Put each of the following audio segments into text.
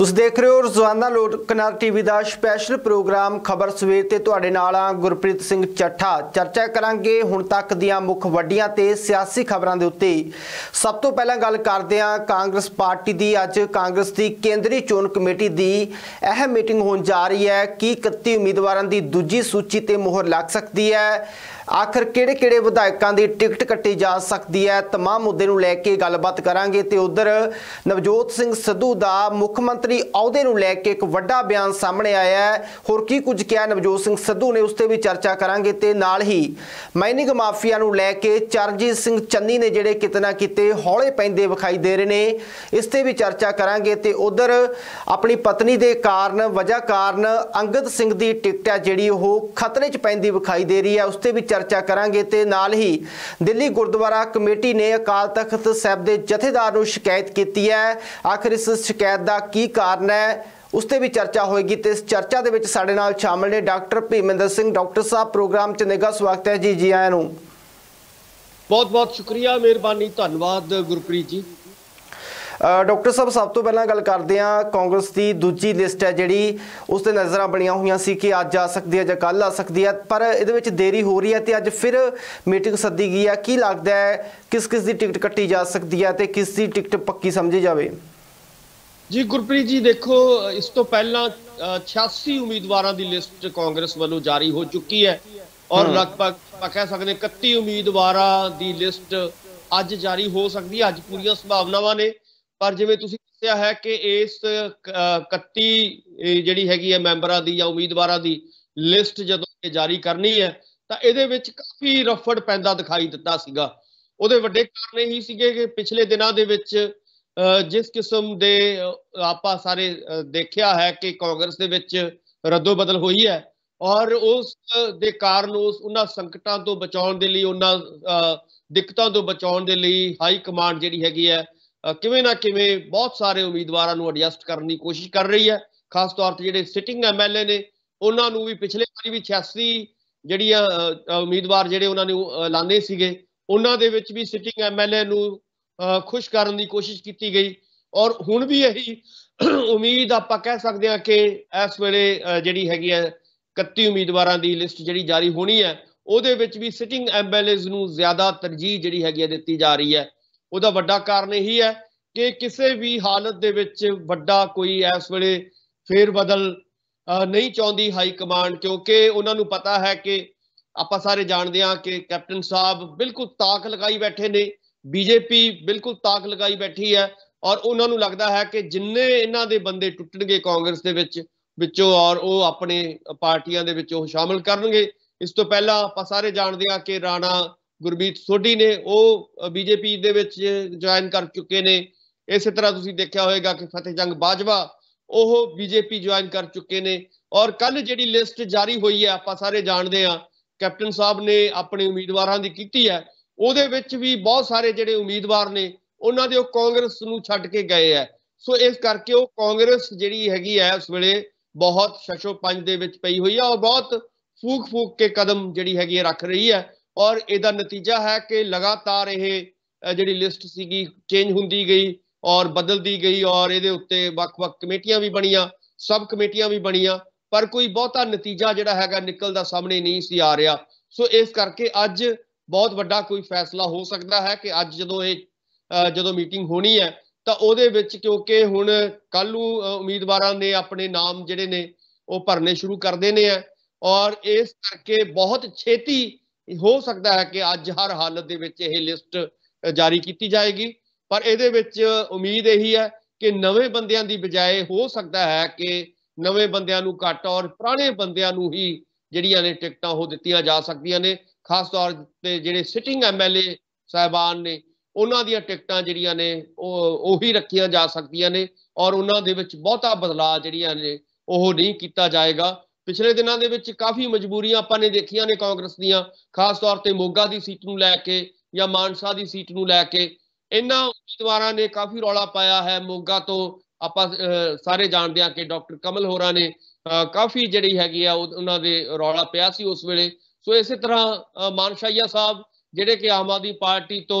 ਤੁਸੀਂ ਦੇਖ ਰਹੇ ਹੋ ਰੋਜ਼ਾਨਾ ਲੋਕਨਾਥ ਟੀਵੀ ਦਾ ਸਪੈਸ਼ਲ ਪ੍ਰੋਗਰਾਮ ਖਬਰ ਸਵੇਰ ਤੇ ਤੁਹਾਡੇ ਨਾਲ ਆ ਗੁਰਪ੍ਰੀਤ ਸਿੰਘ ਚੱਠਾ। ਚਰਚਾ ਕਰਾਂਗੇ ਹੁਣ ਤੱਕ ਦੀਆਂ ਮੁੱਖ ਵੱਡੀਆਂ ਤੇ ਸਿਆਸੀ ਖਬਰਾਂ ਦੇ ਉੱਤੇ। ਸਭ ਤੋਂ ਪਹਿਲਾਂ ਗੱਲ ਕਰਦੇ ਹਾਂ ਕਾਂਗਰਸ ਪਾਰਟੀ ਦੀ। ਅੱਜ ਕਾਂਗਰਸ ਦੀ ਕੇਂਦਰੀ ਚੋਣ ਕਮੇਟੀ ਦੀ ਅਹਿਮ ਮੀਟਿੰਗ ਹੋਣ ਜਾ ਰਹੀ ਹੈ ਕਿ 31 ਉਮੀਦਵਾਰਾਂ ਦੀ ਦੂਜੀ ਸੂਚੀ ਤੇ ਮੁਹਰ ਲੱਗ ਸਕਦੀ ਹੈ। आखिर किहड़े विधायकों की टिकट कट्टी जा सकती है, तमाम मुद्दे नूं लैके गलबात करांगे। ते उधर नवजोत सिंह सिद्धू दा मुख्यमंत्री अहुदे नूं लैके एक वड्डा बयान सामने आया है। होर की कुछ कहा नवजोत सिंह सिद्धू ने, उस ते भी चर्चा करांगे। ते नाल ही माइनिंग माफिया नूं लैके चरणजीत सिंह चन्नी ने जिहड़े किते ना किते हौले पैंदे विखाई दे रहे ने, इस ते भी चर्चा करांगे। ते उधर अपनी पत्नी दे कारण वजह कारण अंगद सिंह दी टिकट है जिहड़ी ओह खतरे च पैंदी विखाई दे रही है, उस ते भी चर्चा करांगे। ते नाल ही दिल्ली गुरुद्वारा कमेटी ने अकाल तख्त साहिब के जथेदार नूं शिकायत की है। आखिर इस शिकायत का की कारण है, उस ते भी चर्चा होएगी। ते इस चर्चा दे विच साडे नाल शामिल ने डॉक्टर भीमेंद्र सिंह। डॉक्टर साहब प्रोग्राम च निगाह स्वागत है जी। जी आयां नूं बहुत बहुत शुक्रिया, मेहरबानी, धन्यवाद गुरप्रीत जी। डॉक्टर साहब सब तो पहला गल करते हैं, कांग्रेस की दूजी लिस्ट है जी, उस ते नज़र बनिया हुई सी कि अज आ सकती है या कल आ सकती है, पर ये देरी हो रही है तो अज फिर मीटिंग सद्दी गई है। की लगता है किस किस की टिकट कट्टी जा सकती है तो किस की टिकट पक्की समझी जाए? जी गुरप्रीत जी देखो, इस तो पहला 86 उम्मीदवारों की लिस्ट कांग्रेस वालों जारी हो चुकी है और लगभग कह सकते 31 उम्मीदवारों की लिस्ट अज जारी हो सकती है। अज पूरी संभावनावां ने, पर जिवें तुसीं दस्सिया है कि इस 31 जिहड़ी हैगी है मैंबरां दी या उम्मीदवारां दी लिस्ट जदों जारी करनी है तां इहदे विच काफ़ी रफड़ पैंदा दिखाई दित्ता सीगा। उहदे वड्डे कारण यही सीगे कि पिछले दिनां दे विच जिस किस्म दे आपां सारे देखिया है कि कांग्रेस दे विच रद्दो बदल होई है और उस दे कारण उन्हां संकटां तो बचाउण दे लई, उन्हां दिक्कतां तो बचाउण दे लई हाई कमांड जिहड़ी हैगी है किवें ना किवें बहुत सारे उम्मीदवारों को एडजस्ट करने की कोशिश कर रही है। खास तौर पर जिहड़े सिटिंग MLA ने उन्होंने भी पिछले बारी भी 86 जिहड़ियां उम्मीदवार जिहड़े उन्होंने ऐलाने सीगे उन्हां दे विच भी सिटिंग MLA नूं खुश करने की कोशिश की गई और हुण भी यही उम्मीद आपां कह सकते हैं कि इस वेले जिहड़ी हैगी है 31 उम्मीदवारों की लिस्ट जिहड़ी जारी होनी है उहदे विच भी सिटिंग MLAs नूं ज़्यादा तरजीह जिहड़ी हैगी है दित्ती जा रही है। ਉਹਦਾ ਵੱਡਾ ਕਾਰਨ ਇਹੀ ਹੈ ਕਿ ਕਿਸੇ ਵੀ ਹਾਲਤ ਦੇ ਵਿੱਚ ਵੱਡਾ ਕੋਈ ਇਸ ਵੇਲੇ ਫੇਰ ਬਦਲ ਨਹੀਂ ਚਾਹੁੰਦੀ ਹਾਈ ਕਮਾਂਡ, ਕਿਉਂਕਿ ਉਹਨਾਂ ਨੂੰ ਪਤਾ ਹੈ ਕਿ ਆਪਾਂ ਸਾਰੇ ਜਾਣਦੇ ਹਾਂ ਕਿ ਕੈਪਟਨ ਸਾਹਿਬ ਬਿਲਕੁਲ ਤਾਕ ਲਗਾਈ ਬੈਠੇ ਨੇ, BJP ਬਿਲਕੁਲ ਤਾਕ ਲਗਾਈ ਬੈਠੀ ਹੈ ਔਰ ਉਹਨਾਂ ਨੂੰ ਲੱਗਦਾ ਹੈ ਕਿ ਜਿੰਨੇ ਇਹਨਾਂ ਦੇ ਬੰਦੇ ਟੁੱਟਣਗੇ ਕਾਂਗਰਸ ਦੇ ਵਿੱਚੋਂ ਔਰ ਉਹ ਆਪਣੇ ਪਾਰਟੀਆਂ ਦੇ ਵਿੱਚ ਉਹ ਸ਼ਾਮਲ ਕਰਨਗੇ। ਇਸ ਤੋਂ ਪਹਿਲਾਂ ਆਪਾਂ ਸਾਰੇ ਜਾਣਦੇ ਹਾਂ ਕਿ ਰਾਣਾ गुरमीत सोढी ने BJP दे विच ज्वाइन कर चुके ने। इस तरह तुसीं देखिया होएगा कि फतेह जंग बाजवा ओह BJP ज्वाइन कर चुके ने और कल जिहड़ी लिस्ट जारी हुई है आपां सारे जानते हैं कैप्टन साहब ने अपने उम्मीदवारों की कीती है, उहदे विच भी बहुत सारे जिहड़े उम्मीदवार ने उन्हां दे कांग्रेस नूं छड्ड के गए है। सो इस करके वो कांग्रेस जिहड़ी हैगी है उस वेले बहुत शशोपंज दे विच पई हुई है और बहुत फूक के कदम जिहड़ी हैगी रख रही है और इहदा नतीजा है कि लगातार यह जिहड़ी लिस्ट सीगी चेंज हुंदी गई और बदलती गई और इहदे उत्ते वख-वख कमेटियां भी बणियां, सब कमेटियां भी बणियां, पर कोई बहुता नतीजा जिहड़ा हैगा निकलदा सामने नहीं सी आ रहा। सो इस करके अज बहुत वड्डा कोई फैसला हो सकता है कि अज जदों मीटिंग होनी है तो उहदे विच क्योंकि हुण कल नूं उम्मीदवारां ने अपने नाम जिहड़े ने वो भरने शुरू कर देने हैं और इस करके बहुत छेती हो सकता है कि अज हर हालत दे विच यह लिस्ट जारी की जाएगी। पर इहदे विच उम्मीद यही है कि नवे बंदियां दी बजाय हो सकता है कि नवे बंदियां नूं घट और पुराने बंदियां नूं ही जिहड़ियां ने टिकटां हो दित्तियां जा सकदियां ने। खास तौर ते जिहड़े सिटिंग MLA साहिबान ने उन्हां दीयां टिकटां जिहड़ियां ने ओही रखियां जा सकदियां ने और उन्हां दे विच बहुता बदलाव जिहड़ियां ने ओह नहीं कीता जाएगा। पिछले दिनों के विच काफ़ी मजबूरियां आपां ने देखियां ने कांग्रेस दीयां, खास तौर पर मोगा की सीट नूं लैके या मानसा की सीट नूं लैके इन्हां उम्मीदवारां ने काफ़ी रौला पाया है। मोगा तो आपां सारे जानते हैं कि डॉक्टर कमल होरां ने काफ़ी जिहड़ी हैगी आ उन्हां दे रौला पिया सी उस वेले। सो इस तरह मानशाहीआ साहब जिहड़े कि आम आदमी पार्टी तो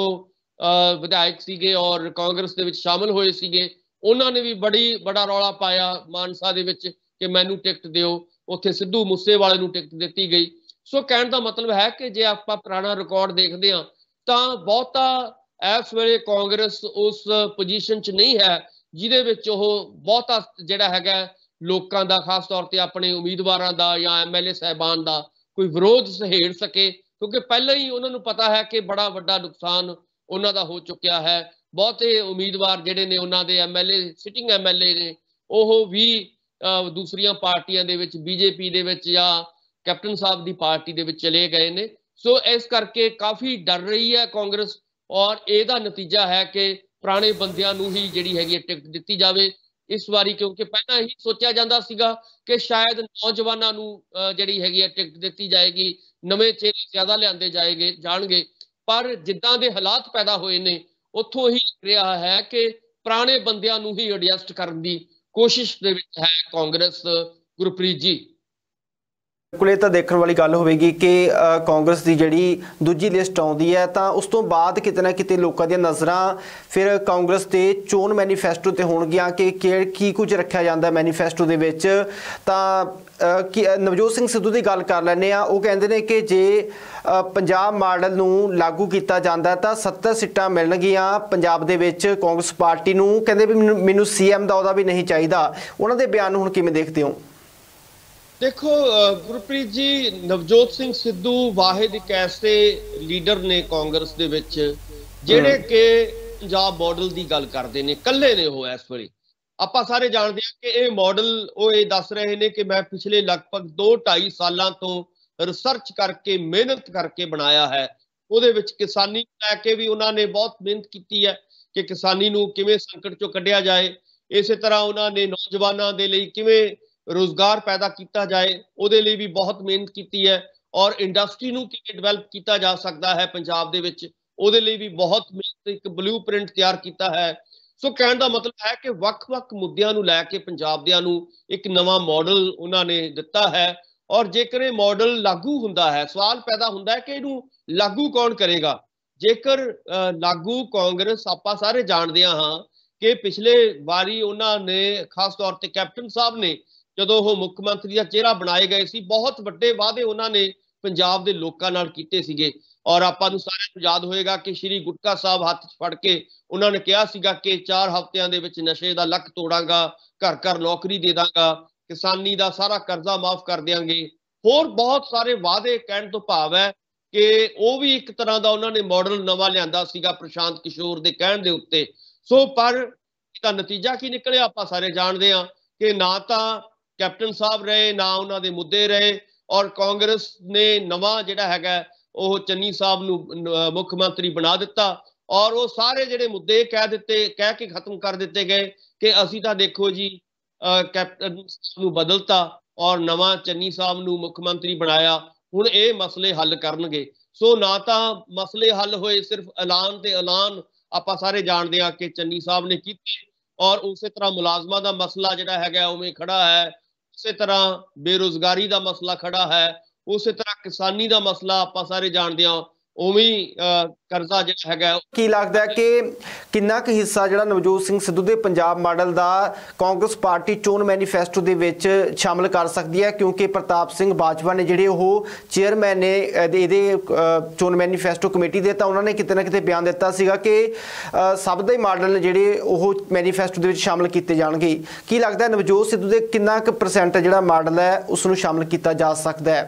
विधायक सीगे और कांग्रेस दे विच शामिल होए सीगे ਉਹਨਾਂ ਨੇ ਵੀ ਬੜਾ ਰੌਲਾ ਪਾਇਆ ਮਾਨਸਾ ਦੇ ਵਿੱਚ ਕਿ ਮੈਨੂੰ ਟਿਕਟ ਦਿਓ। ਉੱਥੇ ਸਿੱਧੂ ਮੂਸੇਵਾਲੇ ਨੂੰ ਟਿਕਟ ਦਿੱਤੀ ਗਈ। ਸੋ ਕਹਿਣ ਦਾ ਮਤਲਬ ਹੈ ਕਿ ਜੇ ਆਪਾਂ ਪੁਰਾਣਾ ਰਿਕਾਰਡ ਦੇਖਦੇ ਹਾਂ ਤਾਂ ਬਹੁਤਾ ਇਸ ਵੇਲੇ ਕਾਂਗਰਸ ਉਸ ਪੋਜੀਸ਼ਨ 'ਚ ਨਹੀਂ ਹੈ ਜਿਹਦੇ ਵਿੱਚ ਉਹ ਬਹੁਤਾ ਜਿਹੜਾ ਹੈਗਾ ਲੋਕਾਂ ਦਾ, ਖਾਸ ਤੌਰ ਤੇ ਆਪਣੇ ਉਮੀਦਵਾਰਾਂ ਦਾ ਜਾਂ ਐਮਐਲਏ ਸਾਹਿਬਾਨ ਦਾ ਕੋਈ ਵਿਰੋਧ ਸਹੇੜ ਸਕੇ, ਕਿਉਂਕਿ ਪਹਿਲਾਂ ਹੀ ਉਹਨਾਂ ਨੂੰ ਪਤਾ ਹੈ ਕਿ ਬੜਾ ਵੱਡਾ ਨੁਕਸਾਨ ਉਹਨਾਂ ਦਾ ਹੋ ਚੁੱਕਿਆ ਹੈ। ਬਹੁਤੇ ਉਮੀਦਵਾਰ ਜਿਹੜੇ ਨੇ ਉਹਨਾਂ ਦੇ ਐਮਐਲਏ, ਸਿਟਿੰਗ ਐਮਐਲਏ ਨੇ, ਉਹ ਵੀ ਦੂਸਰੀਆਂ ਪਾਰਟੀਆਂ ਦੇ ਵਿੱਚ, ਬੀਜੇਪੀ ਦੇ ਵਿੱਚ ਜਾਂ ਕੈਪਟਨ ਸਾਹਿਬ ਦੀ ਪਾਰਟੀ ਦੇ ਵਿੱਚ ਚਲੇ ਗਏ ਨੇ। ਸੋ ਇਸ ਕਰਕੇ ਕਾਫੀ ਡਰ ਰਹੀ ਹੈ ਕਾਂਗਰਸ, ਔਰ ਇਹਦਾ ਨਤੀਜਾ ਹੈ ਕਿ ਪੁਰਾਣੇ ਬੰਦਿਆਂ ਨੂੰ ਹੀ ਜਿਹੜੀ ਹੈਗੀ ਟਿਕਟ ਦਿੱਤੀ ਜਾਵੇ ਇਸ ਵਾਰੀ, ਕਿਉਂਕਿ ਪਹਿਲਾਂ ਹੀ ਸੋਚਿਆ ਜਾਂਦਾ ਸੀਗਾ ਕਿ ਸ਼ਾਇਦ ਨੌਜਵਾਨਾਂ ਨੂੰ ਜਿਹੜੀ ਹੈਗੀ ਟਿਕਟ ਦਿੱਤੀ ਜਾਏਗੀ, ਨਵੇਂ ਚਿਹਰੇ ਜ਼ਿਆਦਾ ਲਿਆਂਦੇ ਜਾਣਗੇ। ਪਰ ਜਿੱਦਾਂ ਦੇ ਹਾਲਾਤ ਪੈਦਾ ਹੋਏ ਨੇ ਉੱਥੋਂ ਹੀ ਰਿਹਾ ਹੈ ਕਿ ਪੁਰਾਣੇ ਬੰਦਿਆਂ ਨੂੰ ਹੀ ਐਡਜਸਟ ਕਰਨ ਦੀ ਕੋਸ਼ਿਸ਼ ਦੇ ਵਿੱਚ ਹੈ ਕਾਂਗਰਸ। ਗੁਰਪ੍ਰੀਤ ਜੀ, ਬਿਲਕੁਲ ਇਹ ਤਾਂ ਦੇਖਣ ਵਾਲੀ ਗੱਲ ਹੋਵੇਗੀ ਕਿ ਕਾਂਗਰਸ ਦੀ ਜਿਹੜੀ ਦੂਜੀ ਲਿਸਟ ਆਉਂਦੀ ਹੈ ਤਾਂ ਉਸ ਤੋਂ ਬਾਅਦ ਕਿਤੇ ਨਾ ਕਿਤੇ ਲੋਕਾਂ ਦੀਆਂ ਨਜ਼ਰਾਂ ਫਿਰ ਕਾਂਗਰਸ ਦੇ ਚੋਣ ਮੈਨੀਫੈਸਟੋ ਤੇ ਹੋਣਗੀਆਂ ਕਿ ਕੀ ਕੁਝ ਰੱਖਿਆ ਜਾਂਦਾ ਮੈਨੀਫੈਸਟੋ ਦੇ ਵਿੱਚ। ਤਾਂ ਨਵਜੋਤ ਸਿੰਘ ਸਿੱਧੂ ਦੀ ਗੱਲ ਕਰ ਲੈਂਦੇ ਆ। ਉਹ ਕਹਿੰਦੇ ਨੇ ਕਿ ਜੇ ਪੰਜਾਬ ਮਾਡਲ ਨੂੰ ਲਾਗੂ ਕੀਤਾ ਜਾਂਦਾ ਤਾਂ 70 ਸੀਟਾਂ ਮਿਲਣਗੀਆਂ ਪੰਜਾਬ ਦੇ ਵਿੱਚ ਕਾਂਗਰਸ ਪਾਰਟੀ ਨੂੰ। ਕਹਿੰਦੇ ਵੀ ਮੈਨੂੰ ਸੀਐਮ ਦਾ ਉਹਦਾ ਵੀ ਨਹੀਂ ਚਾਹੀਦਾ। ਉਹਨਾਂ ਦੇ ਬਿਆਨ ਨੂੰ ਹੁਣ ਕਿਵੇਂ ਦੇਖਦੇ ਹੋ? देखो गुरप्रीत जी, नवजोत सिंह सिद्धू वाहिद एक ऐसे लीडर ने कांग्रेस दे विच ਜਿਹੜੇ ਕਿ ਪੰਜਾਬ ਮਾਡਲ ਦੀ ਗੱਲ ਕਰਦੇ ਨੇ, ਕੱਲੇ ਨੇ ਉਹ ਇਸ ਵੇਲੇ। ਆਪਾਂ ਸਾਰੇ ਜਾਣਦੇ ਹਾਂ ਕਿ ਇਹ ਮਾਡਲ ਉਹ ਇਹ ਦੱਸ ਰਹੇ ਨੇ ਕਿ ਮੈਂ ਪਿਛਲੇ ਲਗਭਗ 2-2.5 ਸਾਲਾਂ ਤੋਂ ਰਿਸਰਚ ਕਰਕੇ, ਮਿਹਨਤ ਕਰਕੇ ਬਣਾਇਆ ਹੈ। ਉਹਦੇ ਵਿੱਚ ਕਿਸਾਨੀ ਨੂੰ ਲੈ ਕੇ ਵੀ ਉਹਨਾਂ ਨੇ ਬਹੁਤ ਮਿਹਨਤ ਕੀਤੀ ਹੈ ਕਿ ਕਿਸਾਨੀ ਨੂੰ ਕਿਵੇਂ ਸੰਕਟ ਚੋਂ ਕੱਢਿਆ ਜਾਏ। ਇਸੇ ਤਰ੍ਹਾਂ ਉਹਨਾਂ ਨੇ ਨੌਜਵਾਨਾਂ ਦੇ ਲਈ ਕਿਵੇਂ ਰੋਜ਼ਗਾਰ ਪੈਦਾ ਕੀਤਾ ਜਾਏ, ਉਹਦੇ ਲਈ ਵੀ ਬਹੁਤ ਮਿਹਨਤ ਕੀਤੀ ਹੈ। ਔਰ ਇੰਡਸਟਰੀ ਨੂੰ ਕਿਵੇਂ ਡਿਵੈਲਪ ਕੀਤਾ ਜਾ ਸਕਦਾ ਹੈ ਪੰਜਾਬ ਦੇ ਵਿੱਚ, ਉਹਦੇ ਲਈ ਵੀ ਬਹੁਤ ਮਿਹਨਤ, ਇੱਕ ਬਲੂਪ੍ਰਿੰਟ ਤਿਆਰ ਕੀਤਾ ਹੈ। ਸੋ ਕਹਿਣ ਦਾ ਮਤਲਬ ਹੈ ਕਿ ਵੱਖ-ਵੱਖ ਮੁੱਦਿਆਂ ਨੂੰ ਲੈ ਕੇ ਪੰਜਾਬ ਦਿਆਂ ਨੂੰ ਇੱਕ ਨਵਾਂ ਮਾਡਲ ਉਹਨਾਂ ਨੇ ਦਿੱਤਾ ਹੈ। ਔਰ ਜੇਕਰ ਇਹ ਮਾਡਲ ਲਾਗੂ ਹੁੰਦਾ ਹੈ, ਸਵਾਲ ਪੈਦਾ ਹੁੰਦਾ ਹੈ ਕਿ ਇਹਨੂੰ ਲਾਗੂ ਕੌਣ ਕਰੇਗਾ। ਜੇਕਰ ਲਾਗੂ ਕਾਂਗਰਸ, ਆਪਾਂ ਸਾਰੇ ਜਾਣਦੇ ਹਾਂ ਕਿ ਪਿਛਲੇ ਵਾਰੀ ਉਹਨਾਂ ਨੇ, ਖਾਸ ਤੌਰ ਤੇ ਕੈਪਟਨ ਸਾਹਿਬ ਨੇ, ਜਦੋਂ ਉਹ ਮੁੱਖ ਮੰਤਰੀ ਦਾ ਚਿਹਰਾ ਬਣਾਏ ਗਏ ਸੀ, ਬਹੁਤ ਵੱਡੇ ਵਾਅਦੇ ਉਹਨਾਂ ਨੇ ਪੰਜਾਬ ਦੇ ਲੋਕਾਂ ਨਾਲ ਕੀਤੇ ਸੀਗੇ। ਔਰ ਆਪਾਂ ਨੂੰ ਸਾਰਿਆਂ ਨੂੰ ਯਾਦ ਹੋਏਗਾ ਕਿ ਸ਼੍ਰੀ ਗੁਟਕਾ ਸਾਹਿਬ ਹੱਥ 'ਚ ਫੜ ਕੇ ਉਹਨਾਂ ਨੇ ਕਿਹਾ ਸੀਗਾ ਕਿ 4 ਹਫ਼ਤਿਆਂ ਦੇ ਵਿੱਚ ਨਸ਼ੇ ਦਾ ਲੱਕ ਤੋੜਾਂਗਾ, ਘਰ-ਘਰ ਨੌਕਰੀ ਦੇ ਦਾਂਗਾ, ਕਿਸਾਨੀ ਦਾ ਸਾਰਾ ਕਰਜ਼ਾ ਮਾਫ ਕਰ ਦਿਆਂਗੇ। ਹੋਰ ਬਹੁਤ ਸਾਰੇ ਵਾਅਦੇ, ਕਹਿਣ ਤੋਂ ਭਾਵ ਹੈ ਕਿ ਉਹ ਵੀ ਇੱਕ ਤਰ੍ਹਾਂ ਦਾ ਉਹਨਾਂ ਨੇ ਮਾਡਲ ਨਵਾਂ ਲਿਆਂਦਾ ਸੀਗਾ ਪ੍ਰਸ਼ਾਂਤ ਕਿਸ਼ੋਰ ਦੇ ਕਹਿਣ ਦੇ ਉੱਤੇ। ਸੋ ਪਰ ਇਹਦਾ ਨਤੀਜਾ ਕੀ ਨਿਕਲਿਆ ਆਪਾਂ ਸਾਰੇ ਜਾਣਦੇ ਹਾਂ ਕਿ ਨਾ ਤਾਂ ਕੈਪਟਨ ਸਾਹਿਬ ਰਹੇ, ਨਾ ਉਹਨਾਂ ਦੇ ਮੁੱਦੇ ਰਹੇ। ਔਰ ਕਾਂਗਰਸ ਨੇ ਨਵਾਂ ਜਿਹੜਾ ਹੈਗਾ ਉਹ ਚੰਨੀ ਸਾਹਿਬ ਨੂੰ ਮੁੱਖ ਮੰਤਰੀ ਬਣਾ ਦਿੱਤਾ। ਔਰ ਉਹ ਸਾਰੇ ਜਿਹੜੇ ਮੁੱਦੇ ਕਹਿ ਕੇ ਖਤਮ ਕਰ ਦਿੱਤੇ ਗਏ ਕਿ ਅਸੀਂ ਤਾਂ ਦੇਖੋ ਜੀ ਕੈਪਟਨ ਨੂੰ ਬਦਲਤਾ ਔਰ ਨਵਾਂ ਚੰਨੀ ਸਾਹਿਬ ਨੂੰ ਮੁੱਖ ਮੰਤਰੀ ਬਣਾਇਆ, ਹੁਣ ਇਹ ਮਸਲੇ ਹੱਲ ਕਰਨਗੇ। ਸੋ ਨਾ ਤਾਂ ਮਸਲੇ ਹੱਲ ਹੋਏ, ਸਿਰਫ ਐਲਾਨ ਤੇ ਐਲਾਨ ਆਪਾਂ ਸਾਰੇ ਜਾਣਦੇ ਹਾਂ ਕਿ ਚੰਨੀ ਸਾਹਿਬ ਨੇ ਕੀਤੇ। ਔਰ ਉਸੇ ਤਰ੍ਹਾਂ ਮੁਲਾਜ਼ਮਾਂ ਦਾ ਮਸਲਾ ਜਿਹੜਾ ਹੈਗਾ ਉਵੇਂ ਖੜਾ ਹੈ, ਉਸੇ ਤਰ੍ਹਾਂ ਬੇਰੁਜ਼ਗਾਰੀ ਦਾ ਮਸਲਾ ਖੜਾ ਹੈ, ਉਸੇ ਤਰ੍ਹਾਂ ਕਿਸਾਨੀ ਦਾ ਮਸਲਾ ਆਪਾਂ ਸਾਰੇ ਜਾਣਦੇ ਹਾਂ, ਉਵੇਂ ਕਰਜ਼ਾ ਜਿਹੜਾ ਹੈਗਾ। ਕੀ ਲੱਗਦਾ ਕਿ ਕਿੰਨਾ ਕੁ ਹਿੱਸਾ ਜਿਹੜਾ ਨਵਜੋਤ ਸਿੰਘ ਸਿੱਧੂ ਦੇ ਪੰਜਾਬ ਮਾਡਲ ਦਾ ਕਾਂਗਰਸ ਪਾਰਟੀ ਚੋਣ ਮੈਨੀਫੈਸਟੋ ਦੇ ਵਿੱਚ ਸ਼ਾਮਲ ਕਰ ਸਕਦੀ ਹੈ? ਕਿਉਂਕਿ ਪ੍ਰਤਾਪ ਸਿੰਘ ਬਾਜਵਾ ਨੇ ਜਿਹੜੇ ਉਹ ਚੇਅਰਮੈਨ ਨੇ ਇਹਦੇ ਚੋਣ ਮੈਨੀਫੈਸਟੋ ਕਮੇਟੀ ਦੇ, ਤਾਂ ਉਹਨਾਂ ਨੇ ਕਿਤੇ ਨਾ ਕਿਤੇ ਬਿਆਨ ਦਿੱਤਾ ਸੀਗਾ ਕਿ ਸਭ ਦੇ ਮਾਡਲ ਨੇ ਜਿਹੜੇ ਉਹ ਮੈਨੀਫੈਸਟੋ ਦੇ ਵਿੱਚ ਸ਼ਾਮਲ ਕੀਤੇ ਜਾਣਗੇ। ਕੀ ਲੱਗਦਾ ਨਵਜੋਤ ਸਿੱਧੂ ਦੇ ਕਿੰਨਾ ਕੁ % ਜਿਹੜਾ ਮਾਡਲ ਹੈ ਉਸ ਨੂੰ ਸ਼ਾਮਲ ਕੀਤਾ ਜਾ ਸਕਦਾ ਹੈ?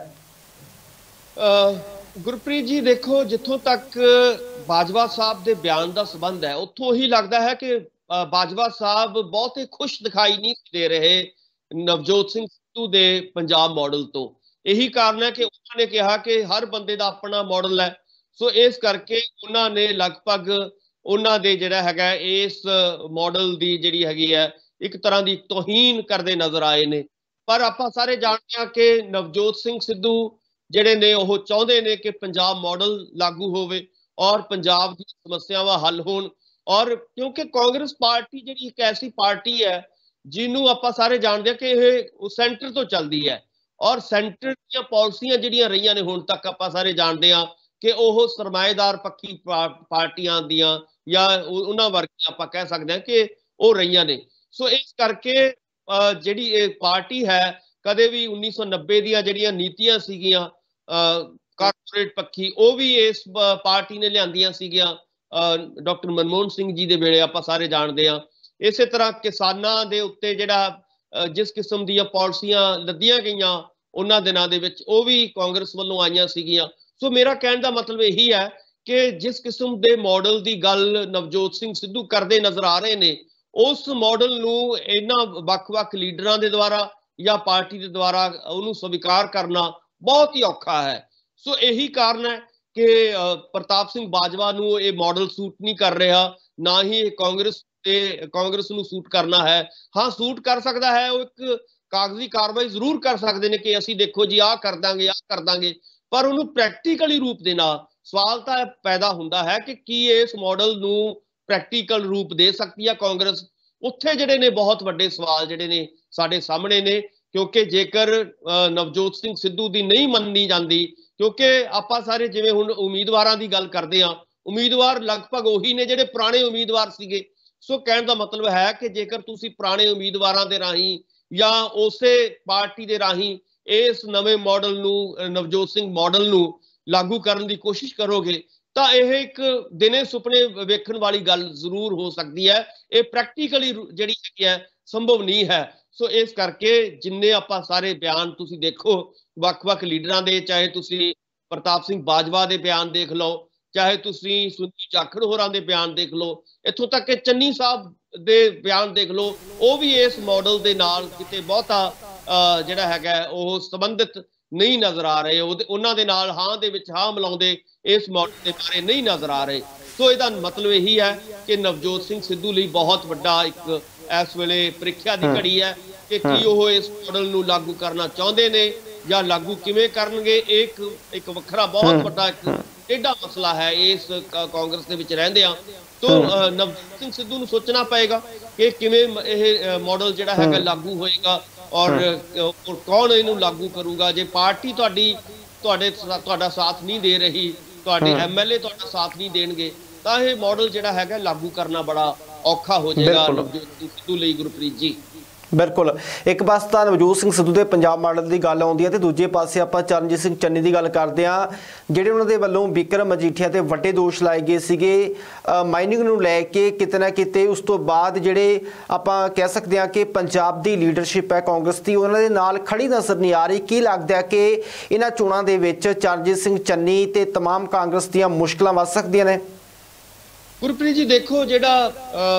ਗੁਰਪ੍ਰੀਤ ਜੀ, ਦੇਖੋ ਜਿੱਥੋਂ ਤੱਕ ਬਾਜਵਾ ਸਾਹਿਬ ਦੇ ਬਿਆਨ ਦਾ ਸੰਬੰਧ ਹੈ, ਉੱਥੋਂ ਹੀ ਲੱਗਦਾ ਹੈ ਕਿ ਬਾਜਵਾ ਸਾਹਿਬ ਬਹੁਤੇ ਖੁਸ਼ ਦਿਖਾਈ ਨਹੀਂ ਦੇ ਰਹੇ ਨਵਜੋਤ ਸਿੰਘ ਸਿੱਧੂ ਦੇ ਪੰਜਾਬ ਮਾਡਲ ਤੋਂ। ਇਹੀ ਕਾਰਨ ਹੈ ਕਿ ਉਹਨਾਂ ਨੇ ਕਿਹਾ ਕਿ ਹਰ ਬੰਦੇ ਦਾ ਆਪਣਾ ਮਾਡਲ ਹੈ। ਸੋ ਇਸ ਕਰਕੇ ਉਹਨਾਂ ਨੇ ਲਗਭਗ ਉਹਨਾਂ ਦੇ ਜਿਹੜਾ ਹੈਗਾ ਇਸ ਮਾਡਲ ਦੀ ਜਿਹੜੀ ਹੈਗੀ ਹੈ ਇੱਕ ਤਰ੍ਹਾਂ ਦੀ ਤੋਹੀਨ ਕਰਦੇ ਨਜ਼ਰ ਆਏ ਨੇ। ਪਰ ਆਪਾਂ ਸਾਰੇ ਜਾਣਦੇ ਹਾਂ ਕਿ ਨਵਜੋਤ ਸਿੰਘ ਸਿੱਧੂ ਜਿਹੜੇ ਨੇ ਉਹ ਚਾਹੁੰਦੇ ਨੇ ਕਿ ਪੰਜਾਬ ਮਾਡਲ ਲਾਗੂ ਹੋਵੇ ਔਰ ਪੰਜਾਬ ਦੀ ਸਮੱਸਿਆਵਾਂ ਹੱਲ ਹੋਣ। ਔਰ ਕਿਉਂਕਿ ਕਾਂਗਰਸ ਪਾਰਟੀ ਜਿਹੜੀ ਇੱਕ ਐਸੀ ਪਾਰਟੀ ਹੈ ਜਿਹਨੂੰ ਆਪਾਂ ਸਾਰੇ ਜਾਣਦੇ ਹਾਂ ਕਿ ਇਹ ਸੈਂਟਰ ਤੋਂ ਚੱਲਦੀ ਹੈ ਔਰ ਸੈਂਟਰ ਦੀਆਂ ਪਾਲਿਸੀਆਂ ਜਿਹੜੀਆਂ ਰਹੀਆਂ ਨੇ ਹੁਣ ਤੱਕ ਆਪਾਂ ਸਾਰੇ ਜਾਣਦੇ ਹਾਂ ਕਿ ਉਹ ਸਰਮਾਏਦਾਰ ਪੱਖੀ ਪਾਰਟੀਆਂ ਦੀਆਂ ਜਾਂ ਉਹਨਾਂ ਵਰਗੀਆਂ ਆਪਾਂ ਕਹਿ ਸਕਦੇ ਹਾਂ ਕਿ ਉਹ ਰਹੀਆਂ ਨੇ। ਸੋ ਇਸ ਕਰਕੇ ਜਿਹੜੀ ਇਹ ਪਾਰਟੀ ਹੈ ਕਦੇ ਵੀ 1990 ਦੀਆਂ ਜਿਹੜੀਆਂ ਨੀਤੀਆਂ ਸੀਗੀਆਂ ਕਾਰਪੋਰੇਟ ਪੱਖੀ ਉਹ ਵੀ ਇਸ ਪਾਰਟੀ ਨੇ ਲਿਆਂਦੀਆਂ ਸੀਗੀਆਂ ਡਾਕਟਰ ਮਨਮੋਹਨ ਸਿੰਘ ਜੀ ਦੇ ਵੇਲੇ, ਆਪਾਂ ਸਾਰੇ ਜਾਣਦੇ ਹਾਂ। ਇਸੇ ਤਰ੍ਹਾਂ ਕਿਸਾਨਾਂ ਦੇ ਉੱਤੇ ਜਿਹੜਾ ਜਿਸ ਕਿਸਮ ਦੀਆਂ ਪਾਲਿਸੀਆਂ ਲੱਦੀਆਂ ਗਈਆਂ ਉਹਨਾਂ ਦਿਨਾਂ ਦੇ ਵਿੱਚ ਉਹ ਵੀ ਕਾਂਗਰਸ ਵੱਲੋਂ ਆਈਆਂ ਸੀਗੀਆਂ। ਸੋ ਮੇਰਾ ਕਹਿਣ ਦਾ ਮਤਲਬ ਇਹੀ ਹੈ ਕਿ ਜਿਸ ਕਿਸਮ ਦੇ ਮਾਡਲ ਦੀ ਗੱਲ ਨਵਜੋਤ ਸਿੰਘ ਸਿੱਧੂ ਕਰਦੇ ਨਜ਼ਰ ਆ ਰਹੇ ਨੇ, ਉਸ ਮਾਡਲ ਨੂੰ ਇਹਨਾਂ ਵੱਖ-ਵੱਖ ਲੀਡਰਾਂ ਦੇ ਦੁਆਰਾ ਜਾਂ ਪਾਰਟੀ ਦੇ ਦੁਆਰਾ ਉਹਨੂੰ ਸਵੀਕਾਰ ਕਰਨਾ ਬਹੁਤ ਹੀ ਔਖਾ ਹੈ। ਸੋ ਇਹੀ ਕਾਰਨ ਹੈ ਕਿ ਪ੍ਰਤਾਪ ਸਿੰਘ ਬਾਜਵਾ ਨੂੰ ਇਹ ਮਾਡਲ ਸੂਟ ਨਹੀਂ ਕਰ ਰਿਹਾ, ਨਾ ਹੀ ਇਹ ਕਾਂਗਰਸ ਨੂੰ ਸੂਟ ਕਰਨਾ ਹੈ। ਹਾਂ, ਸੂਟ ਕਰ ਸਕਦਾ ਹੈ, ਉਹ ਇੱਕ ਕਾਗਜ਼ੀ ਕਾਰਵਾਈ ਜ਼ਰੂਰ ਕਰ ਸਕਦੇ ਨੇ ਕਿ ਅਸੀਂ ਦੇਖੋ ਜੀ ਆਹ ਕਰ ਦਾਂਗੇ, ਪਰ ਉਹਨੂੰ ਪ੍ਰੈਕਟੀਕਲੀ ਰੂਪ ਦੇ ਨਾਲ ਸਵਾਲ ਤਾਂ ਪੈਦਾ ਹੁੰਦਾ ਹੈ ਕਿ ਕੀ ਇਸ ਮਾਡਲ ਨੂੰ ਪ੍ਰੈਕਟੀਕਲ ਰੂਪ ਦੇ ਸਕਦੀ ਹੈ ਕਾਂਗਰਸ। ਉੱਥੇ ਜਿਹੜੇ ਨੇ ਬਹੁਤ ਵੱਡੇ ਸਵਾਲ ਜਿਹੜੇ ਨੇ ਸਾਡੇ ਸਾਹਮਣੇ ਨੇ, ਕਿਉਂਕਿ ਜੇਕਰ ਨਵਜੋਤ ਸਿੰਘ ਸਿੱਧੂ ਦੀ ਨਹੀਂ ਮੰਨੀ ਜਾਂਦੀ, ਕਿਉਂਕਿ ਆਪਾਂ ਸਾਰੇ ਜਿਵੇਂ ਹੁਣ ਉਮੀਦਵਾਰਾਂ ਦੀ ਗੱਲ ਕਰਦੇ ਹਾਂ, ਉਮੀਦਵਾਰ ਲਗਭਗ ਉਹੀ ਨੇ ਜਿਹੜੇ ਪੁਰਾਣੇ ਉਮੀਦਵਾਰ ਸੀਗੇ। ਸੋ ਕਹਿਣ ਦਾ ਮਤਲਬ ਹੈ ਕਿ ਜੇਕਰ ਤੁਸੀਂ ਪੁਰਾਣੇ ਉਮੀਦਵਾਰਾਂ ਦੇ ਰਾਹੀਂ ਜਾਂ ਉਸੇ ਪਾਰਟੀ ਦੇ ਰਾਹੀਂ ਇਸ ਨਵੇਂ ਮਾਡਲ ਨੂੰ, ਨਵਜੋਤ ਸਿੰਘ ਮਾਡਲ ਨੂੰ ਲਾਗੂ ਕਰਨ ਦੀ ਕੋਸ਼ਿਸ਼ ਕਰੋਗੇ ਤਾਂ ਇਹ ਇੱਕ ਦਿਨੇ ਸੁਪਨੇ ਵੇਖਣ ਵਾਲੀ ਗੱਲ ਜ਼ਰੂਰ ਹੋ ਸਕਦੀ ਹੈ। ਇਹ ਪ੍ਰੈਕਟੀਕਲੀ ਜਿਹੜੀ ਹੈਗੀ ਹੈ ਸੰਭਵ ਨਹੀਂ ਹੈ। ਸੋ ਇਸ ਕਰਕੇ ਜਿੰਨੇ ਆਪਾਂ ਸਾਰੇ ਬਿਆਨ ਤੁਸੀਂ ਦੇਖੋ ਵੱਖ-ਵੱਖ ਲੀਡਰਾਂ ਦੇ, ਚਾਹੇ ਤੁਸੀਂ ਪ੍ਰਤਾਪ ਸਿੰਘ ਬਾਜਵਾ ਦੇ ਬਿਆਨ ਦੇਖ ਲਓ, ਚਾਹੇ ਤੁਸੀਂ ਸੁਨੀਲ ਜਾਖੜ ਹੋਰਾਂ ਦੇ ਬਿਆਨ ਦੇਖ ਲਓ, ਇੱਥੋਂ ਤੱਕ ਕਿ ਚੰਨੀ ਸਾਹਿਬ ਦੇ ਬਿਆਨ ਦੇਖ ਲਓ, ਉਹ ਵੀ ਇਸ ਮਾਡਲ ਦੇ ਨਾਲ ਕਿਤੇ ਬਹੁਤਾ ਜਿਹੜਾ ਹੈਗਾ ਉਹ ਸੰਬੰਧਿਤ ਨਹੀਂ ਨਜ਼ਰ ਆ ਰਹੇ। ਉਹਨਾਂ ਦੇ ਨਾਲ ਹਾਂ ਦੇ ਵਿੱਚ ਹਾਂ ਮਿਲਾਉਂਦੇ ਇਸ ਮਾਡਲ ਦੇ ਬਾਰੇ ਨਹੀਂ ਨਜ਼ਰ ਆ ਰਹੇ। ਸੋ ਇਹਦਾ ਮਤਲਬ ਇਹੀ ਹੈ ਕਿ ਨਵਜੋਤ ਸਿੰਘ ਸਿੱਧੂ ਲਈ ਬਹੁਤ ਵੱਡਾ ਇੱਕ ਇਸ ਵੇਲੇ ਪ੍ਰੀਖਿਆ ਦੀ ਘੜੀ ਹੈ ਕਿ ਕੀ ਉਹ ਇਸ ਮਾਡਲ ਨੂੰ ਲਾਗੂ ਕਰਨਾ ਚਾਹੁੰਦੇ ਨੇ ਜਾਂ ਲਾਗੂ ਕਿਵੇਂ ਕਰਨਗੇ। ਇੱਕ ਵੱਖਰਾ ਬਹੁਤ ਵੱਡਾ ਇੱਕ ਟੇਢਾ ਮਸਲਾ ਹੈ ਇਸ ਕਾਂਗਰਸ ਦੇ ਵਿੱਚ ਰਹਿੰਦੇ ਆ। ਤੋ ਨਵਜੋਤ ਸਿੰਘ ਸਿੱਧੂ ਨੂੰ ਸੋਚਣਾ ਪਏਗਾ ਕਿ ਕਿਵੇਂ ਇਹ ਮਾਡਲ ਜਿਹੜਾ ਹੈਗਾ ਲਾਗੂ ਹੋਏਗਾ ਔਰ ਕੌਣ ਇਹਨੂੰ ਲਾਗੂ ਕਰੂਗਾ। ਜੇ ਪਾਰਟੀ ਤੁਹਾਡਾ ਸਾਥ ਨਹੀਂ ਦੇ ਰਹੀ, ਤੁਹਾਡੇ ਐਮਐਲਏ ਤੁਹਾਡਾ ਸਾਥ ਨਹੀਂ ਦੇਣਗੇ, ਤਾਂ ਇਹ ਮਾਡਲ ਜਿਹੜਾ ਹੈਗਾ ਲਾਗੂ ਕਰਨਾ ਬੜਾ ਔਖਾ ਹੋ ਜਾਏਗਾ ਨਵਜੋਤ ਸਿੰਘ ਸਿੱਧੂ ਲਈ। ਗੁਰਪ੍ਰੀਤ ਜੀ, ਬਿਲਕੁਲ, ਇੱਕ ਪਾਸੇ ਤਾਂ ਨਵਜੋਤ ਸਿੰਘ ਸਿੱਧੂ ਦੇ ਪੰਜਾਬ ਮਾਡਲ ਦੀ ਗੱਲ ਆਉਂਦੀ ਹੈ ਤੇ ਦੂਜੇ ਪਾਸੇ ਆਪਾਂ ਚਰਨਜੀਤ ਸਿੰਘ ਚੰਨੀ ਦੀ ਗੱਲ ਕਰਦੇ ਹਾਂ, ਜਿਹੜੇ ਉਹਨਾਂ ਦੇ ਵੱਲੋਂ ਵਿਕਰਮ ਮਜੀਠੀਆ ਤੇ ਵੱਡੇ ਦੋਸ਼ ਲਾਏ ਗਏ ਸੀਗੇ ਮਾਈਨਿੰਗ ਨੂੰ ਲੈ ਕੇ ਕਿਤੇ ਨਾ ਕਿਤੇ। ਉਸ ਤੋਂ ਬਾਅਦ ਜਿਹੜੇ ਆਪਾਂ ਕਹਿ ਸਕਦੇ ਹਾਂ ਕਿ ਪੰਜਾਬ ਦੀ ਲੀਡਰਸ਼ਿਪ ਹੈ ਕਾਂਗਰਸ ਦੀ, ਉਹਨਾਂ ਦੇ ਨਾਲ ਖੜੀ ਨਜ਼ਰ ਨਹੀਂ ਆ ਰਹੀ। ਕੀ ਲੱਗਦਾ ਕਿ ਇਹਨਾਂ ਚੋਣਾਂ ਦੇ ਵਿੱਚ ਚਰਨਜੀਤ ਸਿੰਘ ਚੰਨੀ ਤੇ ਤਮਾਮ ਕਾਂਗਰਸ ਦੀਆਂ ਮੁਸ਼ਕਲਾਂ ਵੱਧ ਸਕਦੀਆਂ ਨੇ? ਗੁਰਪ੍ਰੀਤ ਜੀ, ਦੇਖੋ ਜਿਹੜਾ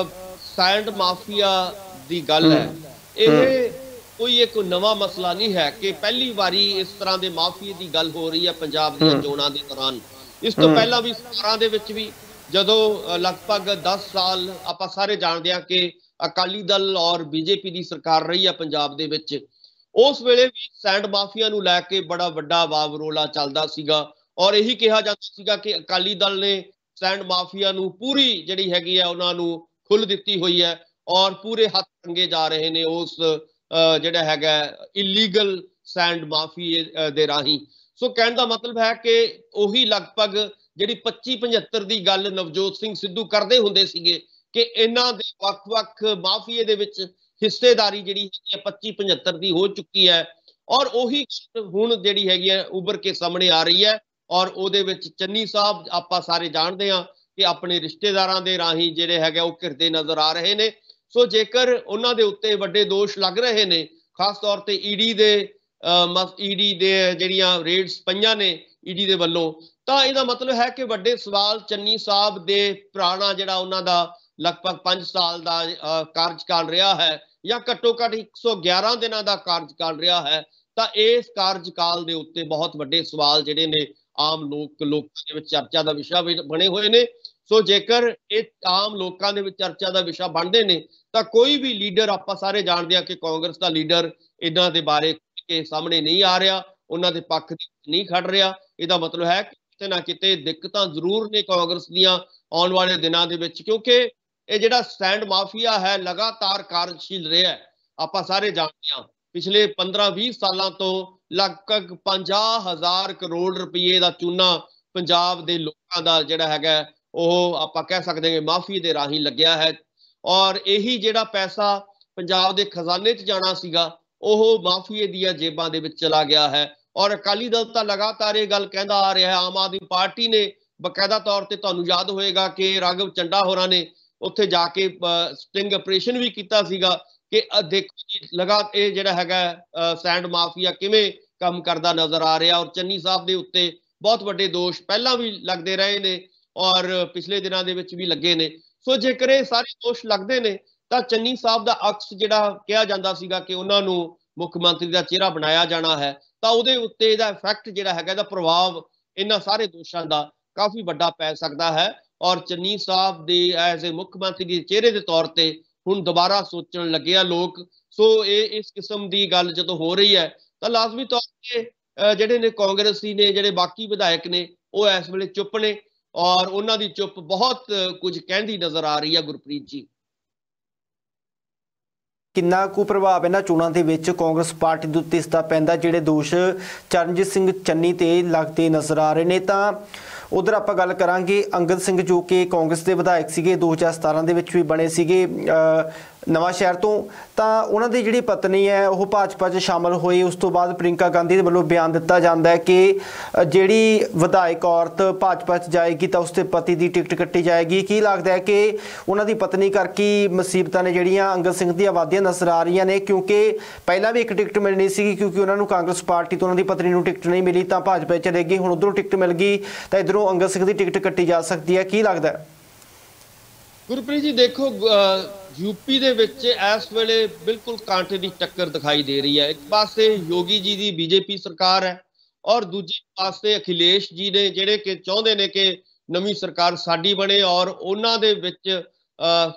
ਸੈਂਡ ਮਾਫੀਆ ਦੀ ਗੱਲ ਹੈ, ਇਹ ਕੋਈ ਇੱਕ ਨਵਾਂ ਮਸਲਾ ਨਹੀਂ ਹੈ ਕਿ ਪਹਿਲੀ ਵਾਰੀ ਇਸ ਤਰ੍ਹਾਂ ਦੇ ਮਾਫੀਏ ਦੀ ਗੱਲ ਹੋ ਰਹੀ ਹੈ ਪੰਜਾਬ ਦੀਆਂ ਚੋਣਾਂ ਦੇ ਦੌਰਾਨ। ਇਸ ਤੋਂ ਪਹਿਲਾਂ ਵੀ 17 ਦੇ ਵਿੱਚ ਵੀ ਜਦੋਂ ਲਗਭਗ 10 ਸਾਲ ਆਪਾਂ ਸਾਰੇ ਜਾਣਦੇ ਹਾਂ ਕਿ ਅਕਾਲੀ ਦਲ ਔਰ ਬੀਜੇਪੀ ਦੀ ਸਰਕਾਰ ਰਹੀ ਹੈ ਪੰਜਾਬ ਦੇ ਵਿੱਚ, ਉਸ ਵੇਲੇ ਵੀ ਸੈਂਡ ਮਾਫੀਆ ਨੂੰ ਲੈ ਕੇ ਬੜਾ ਵੱਡਾ ਵਾਵਰੋਲਾ ਚੱਲਦਾ ਸੀਗਾ ਔਰ ਇਹੀ ਕਿਹਾ ਜਾਂਦਾ ਸੀਗਾ ਕਿ ਅਕਾਲੀ ਦਲ ਨੇ ਸੈਂਡ ਮਾਫੀਆ ਨੂੰ ਪੂਰੀ ਜਿਹੜੀ ਹੈਗੀ ਹੈ ਉਹਨਾਂ ਨੂੰ ਖੁੱਲ੍ਹ ਦਿੱਤੀ ਹੋਈ ਹੈ ਔਰ ਪੂਰੇ ਹੱਥ ਰੰਗੇ ਜਾ ਰਹੇ ਨੇ ਉਸ ਜਿਹੜਾ ਹੈਗਾ ਇਲੀਗਲ ਸੈਂਡ ਮਾਫੀਏ ਦੇ ਰਾਹੀਂ। ਸੋ ਕਹਿਣ ਦਾ ਮਤਲਬ ਹੈ ਕਿ ਉਹੀ ਲਗਭਗ ਜਿਹੜੀ 25-75 ਦੀ ਗੱਲ ਨਵਜੋਤ ਸਿੰਘ ਸਿੱਧੂ ਕਰਦੇ ਹੁੰਦੇ ਸੀਗੇ ਕਿ ਇਹਨਾਂ ਦੇ ਵੱਖ-ਵੱਖ ਮਾਫੀਏ ਦੇ ਵਿੱਚ ਹਿੱਸੇਦਾਰੀ ਜਿਹੜੀ ਹੈਗੀ ਹੈ 25-75 ਦੀ ਹੋ ਚੁੱਕੀ ਹੈ ਔਰ ਉਹੀ ਹੁਣ ਜਿਹੜੀ ਹੈਗੀ ਹੈ ਉੱਭਰ ਕੇ ਸਾਹਮਣੇ ਆ ਰਹੀ ਹੈ। ਔਰ ਉਹਦੇ ਵਿੱਚ ਚੰਨੀ ਸਾਹਿਬ ਆਪਾਂ ਸਾਰੇ ਜਾਣਦੇ ਹਾਂ ਕਿ ਆਪਣੇ ਰਿਸ਼ਤੇਦਾਰਾਂ ਦੇ ਰਾਹੀਂ ਜਿਹੜੇ ਹੈਗੇ ਉਹ ਘਿਰਦੇ ਨਜ਼ਰ ਆ ਰਹੇ ਨੇ। ਸੋ ਜੇਕਰ ਉਹਨਾਂ ਦੇ ਉੱਤੇ ਵੱਡੇ ਦੋਸ਼ ਲੱਗ ਰਹੇ ਨੇ, ਖਾਸ ਤੌਰ ਤੇ ਈਡੀ ਦੇ ਜਿਹੜੀਆਂ ਰੇਡਸ ਪਈਆਂ ਨੇ ਈਡੀ ਦੇ ਵੱਲੋਂ, ਤਾਂ ਇਹਦਾ ਮਤਲਬ ਹੈ ਕਿ ਵੱਡੇ ਸਵਾਲ ਚੰਨੀ ਸਾਹਿਬ ਦੇ ਪੁਰਾਣਾ ਜਿਹੜਾ ਉਹਨਾਂ ਦਾ ਲਗਭਗ 5 ਸਾਲ ਦਾ ਕਾਰਜਕਾਲ ਰਿਹਾ ਹੈ ਜਾਂ ਘੱਟੋ ਘੱਟ 111 ਦਿਨਾਂ ਦਾ ਕਾਰਜਕਾਲ ਰਿਹਾ ਹੈ, ਤਾਂ ਇਸ ਕਾਰਜਕਾਲ ਦੇ ਉੱਤੇ ਬਹੁਤ ਵੱਡੇ ਸਵਾਲ ਜਿਹੜੇ ਨੇ ਆਮ ਲੋਕਾਂ ਦੇ ਵਿੱਚ ਚਰਚਾ ਦਾ ਵਿਸ਼ਾ ਬਣੇ ਹੋਏ ਨੇ। ਸੋ ਜੇਕਰ ਇਹ ਆਮ ਲੋਕਾਂ ਦੇ ਵਿੱਚ ਚਰਚਾ ਦਾ ਵਿਸ਼ਾ ਬਣਦੇ ਨੇ ਤਾਂ ਕੋਈ ਵੀ ਲੀਡਰ, ਆਪਾਂ ਸਾਰੇ ਜਾਣਦੇ ਹਾਂ ਕਿ ਕਾਂਗਰਸ ਦਾ ਲੀਡਰ ਇਹਨਾਂ ਦੇ ਬਾਰੇ ਕੇ ਸਾਹਮਣੇ ਨਹੀਂ ਆ ਰਿਹਾ, ਉਹਨਾਂ ਦੇ ਪੱਖ ਨਹੀਂ ਖੜ ਰਿਹਾ। ਇਹਦਾ ਮਤਲਬ ਹੈ ਕਿ ਕਿਤੇ ਨਾ ਕਿਤੇ ਦਿੱਕਤਾਂ ਜ਼ਰੂਰ ਨੇ ਕਾਂਗਰਸ ਦੀਆਂ ਆਉਣ ਵਾਲੇ ਦਿਨਾਂ ਦੇ ਵਿੱਚ, ਕਿਉਂਕਿ ਇਹ ਜਿਹੜਾ ਸਟੈਂਡ ਮਾਫੀਆ ਹੈ ਲਗਾਤਾਰ ਕਾਰਜਸ਼ੀਲ ਰਿਹਾ ਹੈ। ਆਪਾਂ ਸਾਰੇ ਜਾਣਦੇ ਹਾਂ ਪਿਛਲੇ 15-20 ਸਾਲਾਂ ਤੋਂ ਲਗਭਗ 50,000 ਕਰੋੜ ਰੁਪਏ ਦਾ ਚੂਨਾ ਪੰਜਾਬ ਦੇ ਲੋਕਾਂ ਦਾ ਜਿਹੜਾ ਹੈਗਾ ਉਹ ਆਪਾਂ ਕਹਿ ਸਕਦੇ ਹਾਂ ਮਾਫੀ ਦੇ ਰਾਹੀਂ ਲੱਗਿਆ ਹੈ और यही जिहड़ा पैसा पंजाब दे खजाने च जाना सीगा ਉਹ ਮਾਫੀਏ ਦੀਆਂ ਜੇਬਾਂ ਦੇ ਵਿੱਚ ਚਲਾ ਗਿਆ ਹੈ। ਔਰ ਅਕਾਲੀ ਦਲ ਤਾਂ ਲਗਾਤਾਰ ਇਹ ਗੱਲ ਕਹਿੰਦਾ ਆ ਰਿਹਾ ਹੈ। ਆਮ ਆਦਮੀ ਪਾਰਟੀ ਨੇ ਬਕਾਇਦਾ ਤੌਰ ਤੇ ਤੁਹਾਨੂੰ ਯਾਦ ਹੋਏਗਾ ਕਿ ਰਾਘਵ ਚੰਡਾ ਹੋਰਾਂ ਨੇ ਉੱਥੇ ਜਾ ਕੇ ਸਟਿੰਗ ਆਪਰੇਸ਼ਨ ਵੀ ਕੀਤਾ ਸੀਗਾ ਕਿ ਦੇਖੋ ਜੀ ਲਗਾ ਇਹ ਜਿਹੜਾ ਹੈਗਾ ਸੈਂਡ ਮਾਫੀਆ ਕਿਵੇਂ ਕੰਮ ਕਰਦਾ ਨਜ਼ਰ ਆ ਰਿਹਾ। ਔਰ ਚੰਨੀ ਸਾਹਿਬ ਦੇ ਉੱਤੇ ਬਹੁਤ ਵੱਡੇ ਦੋਸ਼ ਪਹਿਲਾਂ ਵੀ ਲੱਗਦੇ ਰਹੇ ਨੇ ਔਰ ਪਿਛਲੇ ਦਿਨਾਂ ਦੇ ਵਿੱਚ ਵੀ ਲੱਗੇ ਨੇ। ਸੋ ਜੇਕਰ ਇਹ ਸਾਰੇ ਦੋਸ਼ ਲੱਗਦੇ ਨੇ ਤਾਂ ਚੰਨੀ ਸਾਹਿਬ ਦਾ ਅਕਸ ਜਿਹੜਾ ਕਿਹਾ ਜਾਂਦਾ ਸੀਗਾ ਕਿ ਉਹਨਾਂ ਨੂੰ ਮੁੱਖ ਮੰਤਰੀ ਦਾ ਚਿਹਰਾ ਬਣਾਇਆ ਜਾਣਾ ਹੈ ਤਾਂ ਉਹਦੇ ਉੱਤੇ ਇਹਦਾ ਇਫੈਕਟ ਜਿਹੜਾ ਹੈਗਾ ਇਹਦਾ ਪ੍ਰਭਾਵ ਇਹਨਾਂ ਸਾਰੇ ਦੋਸ਼ਾਂ ਦਾ ਕਾਫੀ ਵੱਡਾ ਪੈ ਸਕਦਾ ਹੈ। ਔਰ ਚੰਨੀ ਸਾਹਿਬ ਦੇ ਐਜ਼ ਏ ਮੁੱਖ ਮੰਤਰੀ ਦੇ ਚਿਹਰੇ ਦੇ ਤੌਰ ਤੇ ਹੁਣ ਦੁਬਾਰਾ ਸੋਚਣ ਲੱਗੇ ਆ ਲੋਕ। ਸੋ ਇਹ ਇਸ ਕਿਸਮ ਦੀ ਗੱਲ ਜਦੋਂ ਹੋ ਰਹੀ ਹੈ ਤਾਂ ਲਾਜ਼ਮੀ ਤੌਰ ਤੇ ਜਿਹੜੇ ਨੇ ਕਾਂਗਰਸੀ ਨੇ ਜਿਹੜੇ ਬਾਕੀ ਵਿਧਾਇਕ ਨੇ ਉਹ ਇਸ ਵੇਲੇ ਚੁੱਪ ਨੇ ਔਰ ਉਹਨਾਂ ਦੀ ਚੁੱਪ ਬਹੁਤ ਕੁਝ ਕਹਿੰਦੀ ਨਜ਼ਰ ਆ ਰਹੀ ਹੈ। ਗੁਰਪ੍ਰੀਤ ਜੀ ਕਿੰਨਾ ਕੁ ਪ੍ਰਭਾਵ ਇਹਨਾਂ ਚੋਣਾਂ ਦੇ ਵਿੱਚ ਕਾਂਗਰਸ ਪਾਰਟੀ ਦੇ ਉੱਤੇ ਇਸਦਾ ਪੈਂਦਾ ਜਿਹੜੇ ਦੋਸ਼ ਚਰਨਜੀਤ ਸਿੰਘ ਚੰਨੀ ਤੇ ਲੱਗਦੇ ਨਜ਼ਰ ਆ ਰਹੇ ਨੇ। ਤਾਂ ਉਧਰ ਆਪਾਂ ਗੱਲ ਕਰਾਂਗੇ ਅੰਗਦ ਸਿੰਘ ਜੋ ਕਿ ਕਾਂਗਰਸ ਦੇ ਵਿਧਾਇਕ ਸੀਗੇ 2017 ਦੇ ਵਿੱਚ ਵੀ ਬਣੇ ਸੀਗੇ ਨਵਾਂ ਸ਼ਹਿਰ ਤੋਂ। ਤਾਂ ਉਹਨਾਂ ਦੀ ਜਿਹੜੀ ਪਤਨੀ ਹੈ ਉਹ ਭਾਜਪਾ 'ਚ ਸ਼ਾਮਲ ਹੋਈ। ਉਸ ਤੋਂ ਬਾਅਦ ਪ੍ਰਿੰਕਾ ਗਾਂਧੀ ਦੇ ਵੱਲੋਂ ਬਿਆਨ ਦਿੱਤਾ ਜਾਂਦਾ ਹੈ ਕਿ ਜਿਹੜੀ ਵਿਧਾਇਕ ਔਰਤ ਭਾਜਪਾ 'ਚ ਜਾਏਗੀ ਤਾਂ ਉਸਦੇ ਪਤੀ ਦੀ ਟਿਕਟ ਕੱਟੀ ਜਾਏਗੀ। ਕੀ ਲੱਗਦਾ ਹੈ ਕਿ ਉਹਨਾਂ ਦੀ ਪਤਨੀ ਕਰਕੇ ਮੁਸੀਬਤਾਂ ਨੇ ਜਿਹੜੀਆਂ ਅੰਗਦ ਸਿੰਘ ਦੀਆਂ ਵਾਧੀਆਂ ਨਜ਼ਰ ਆ ਰਹੀਆਂ ਨੇ ਕਿਉਂਕਿ ਪਹਿਲਾਂ ਵੀ ਇੱਕ ਟਿਕਟ ਮਿਲਣੀ ਸੀਗੀ ਕਿਉਂਕਿ ਉਹਨਾਂ ਨੂੰ ਕਾਂਗਰਸ ਪਾਰਟੀ ਤੋਂ ਉਹਨਾਂ ਦੀ ਪਤਨੀ ਨੂੰ ਟਿਕਟ ਨਹੀਂ ਮਿਲੀ ਤਾਂ ਭਾਜਪਾ ਚਲੇ ਗਈ। ਹੁਣ ਉੱਧਰੋਂ ਟਿਕਟ ਮਿਲ ਗਈ ਤਾਂ ਇੱਧਰੋਂ ਅੰਗਦ ਸਿੰਘ ਦੀ ਟਿਕਟ ਕੱਟੀ ਜਾ ਸਕਦੀ ਹੈ। ਕੀ ਲੱਗਦਾ ਹੈ ਗੁਰਪ੍ਰੀਤ ਜੀ? ਦੇਖੋ यूपी ਦੇ ਵਿੱਚ ਇਸ ਵੇਲੇ ਬਿਲਕੁਲ ਕਾਂਟੇ ਦੀ ਟੱਕਰ ਦਿਖਾਈ ਦੇ ਰਹੀ ਹੈ। ਇੱਕ ਪਾਸੇ ਯੋਗੀ ਜੀ ਦੀ ਬੀਜੇਪੀ ਸਰਕਾਰ ਹੈ ਔਰ ਦੂਜੇ ਪਾਸੇ ਅਖਿਲੇਸ਼ ਜੀ ਨੇ ਜਿਹੜੇ ਕਿ ਚਾਹੁੰਦੇ ਨੇ ਕਿ ਨਵੀਂ ਸਰਕਾਰ ਸਾਡੀ ਬਣੇ ਔਰ ਉਹਨਾਂ ਦੇ ਵਿੱਚ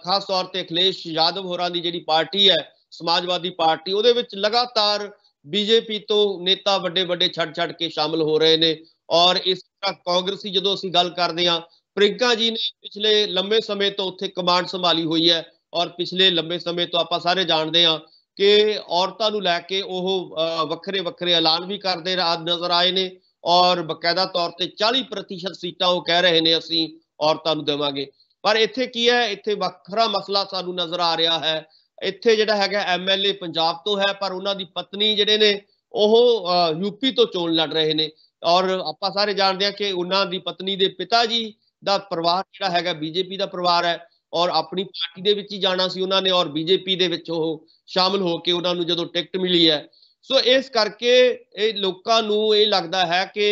ਖਾਸ ਤੌਰ ਤੇ ਅਖਿਲੇਸ਼ ਯਾਦਵ ਹੋਰਾਂ ਦੀ ਜਿਹੜੀ ਪਾਰਟੀ ਹੈ ਸਮਾਜਵਾਦੀ ਪਾਰਟੀ ਉਹਦੇ ਵਿੱਚ ਲਗਾਤਾਰ ਬੀਜੇਪੀ ਤੋਂ ਨੇਤਾ ਵੱਡੇ ਵੱਡੇ ਛੱਡ ਕੇ ਸ਼ਾਮਲ ਹੋ ਰਹੇ ਨੇ। ਔਰ ਇਸ ਤਰ੍ਹਾਂ ਕਾਂਗਰਸੀ ਜਦੋਂ ਅਸੀਂ ਗੱਲ ਕਰਦੇ ਹਾਂ ਪ੍ਰਿੰਕਾ ਜੀ ਨੇ ਪਿਛਲੇ ਲੰਬੇ ਸਮੇਂ ਤੋਂ ਉੱਥੇ ਕਮਾਂਡ ਸੰਭਾਲੀ ਹੋਈ ਹੈ ਔਰ ਪਿਛਲੇ ਲੰਬੇ ਸਮੇਂ ਤੋਂ ਆਪਾਂ ਸਾਰੇ ਜਾਣਦੇ ਹਾਂ ਕਿ ਔਰਤਾਂ ਨੂੰ ਲੈ ਕੇ ਉਹ ਵੱਖਰੇ ਵੱਖਰੇ ਐਲਾਨ ਵੀ ਕਰਦੇ ਨਜ਼ਰ ਆਏ ਨੇ ਔਰ ਬਕਾਇਦਾ ਤੌਰ ਤੇ 40% ਸੀਟਾਂ ਉਹ ਕਹਿ ਰਹੇ ਨੇ ਅਸੀਂ ਔਰਤਾਂ ਨੂੰ ਦੇਵਾਂਗੇ। ਪਰ ਇੱਥੇ ਕੀ ਹੈ, ਇੱਥੇ ਵੱਖਰਾ ਮਸਲਾ ਸਾਨੂੰ ਨਜ਼ਰ ਆ ਰਿਹਾ ਹੈ। ਇੱਥੇ ਜਿਹੜਾ ਹੈਗਾ MLA ਪੰਜਾਬ ਤੋਂ ਹੈ ਪਰ ਉਹਨਾਂ ਦੀ ਪਤਨੀ ਜਿਹੜੇ ਨੇ ਉਹ ਯੂਪੀ ਤੋਂ ਚੋਣ ਲੜ ਰਹੇ ਨੇ ਔਰ ਆਪਾਂ ਸਾਰੇ ਜਾਣਦੇ ਹਾਂ ਕਿ ਉਹਨਾਂ ਦੀ ਪਤਨੀ ਦੇ ਪਿਤਾ ਜੀ ਦਾ ਪਰਿਵਾਰ ਜਿਹੜਾ ਹੈਗਾ ਬੀਜੇਪੀ ਦਾ ਪਰਿਵਾਰ ਹੈ ਔਰ ਆਪਣੀ ਪਾਰਟੀ ਦੇ ਵਿੱਚ ਹੀ ਜਾਣਾ ਸੀ ਉਹਨਾਂ ਨੇ ਔਰ ਬੀਜੇਪੀ ਦੇ ਵਿੱਚ ਉਹ ਸ਼ਾਮਲ ਹੋ ਕੇ ਉਹਨਾਂ ਨੂੰ ਜਦੋਂ ਟਿਕਟ ਮਿਲੀ ਹੈ। ਸੋ ਇਸ ਕਰਕੇ ਇਹ ਲੋਕਾਂ ਨੂੰ ਇਹ ਲੱਗਦਾ ਹੈ ਕਿ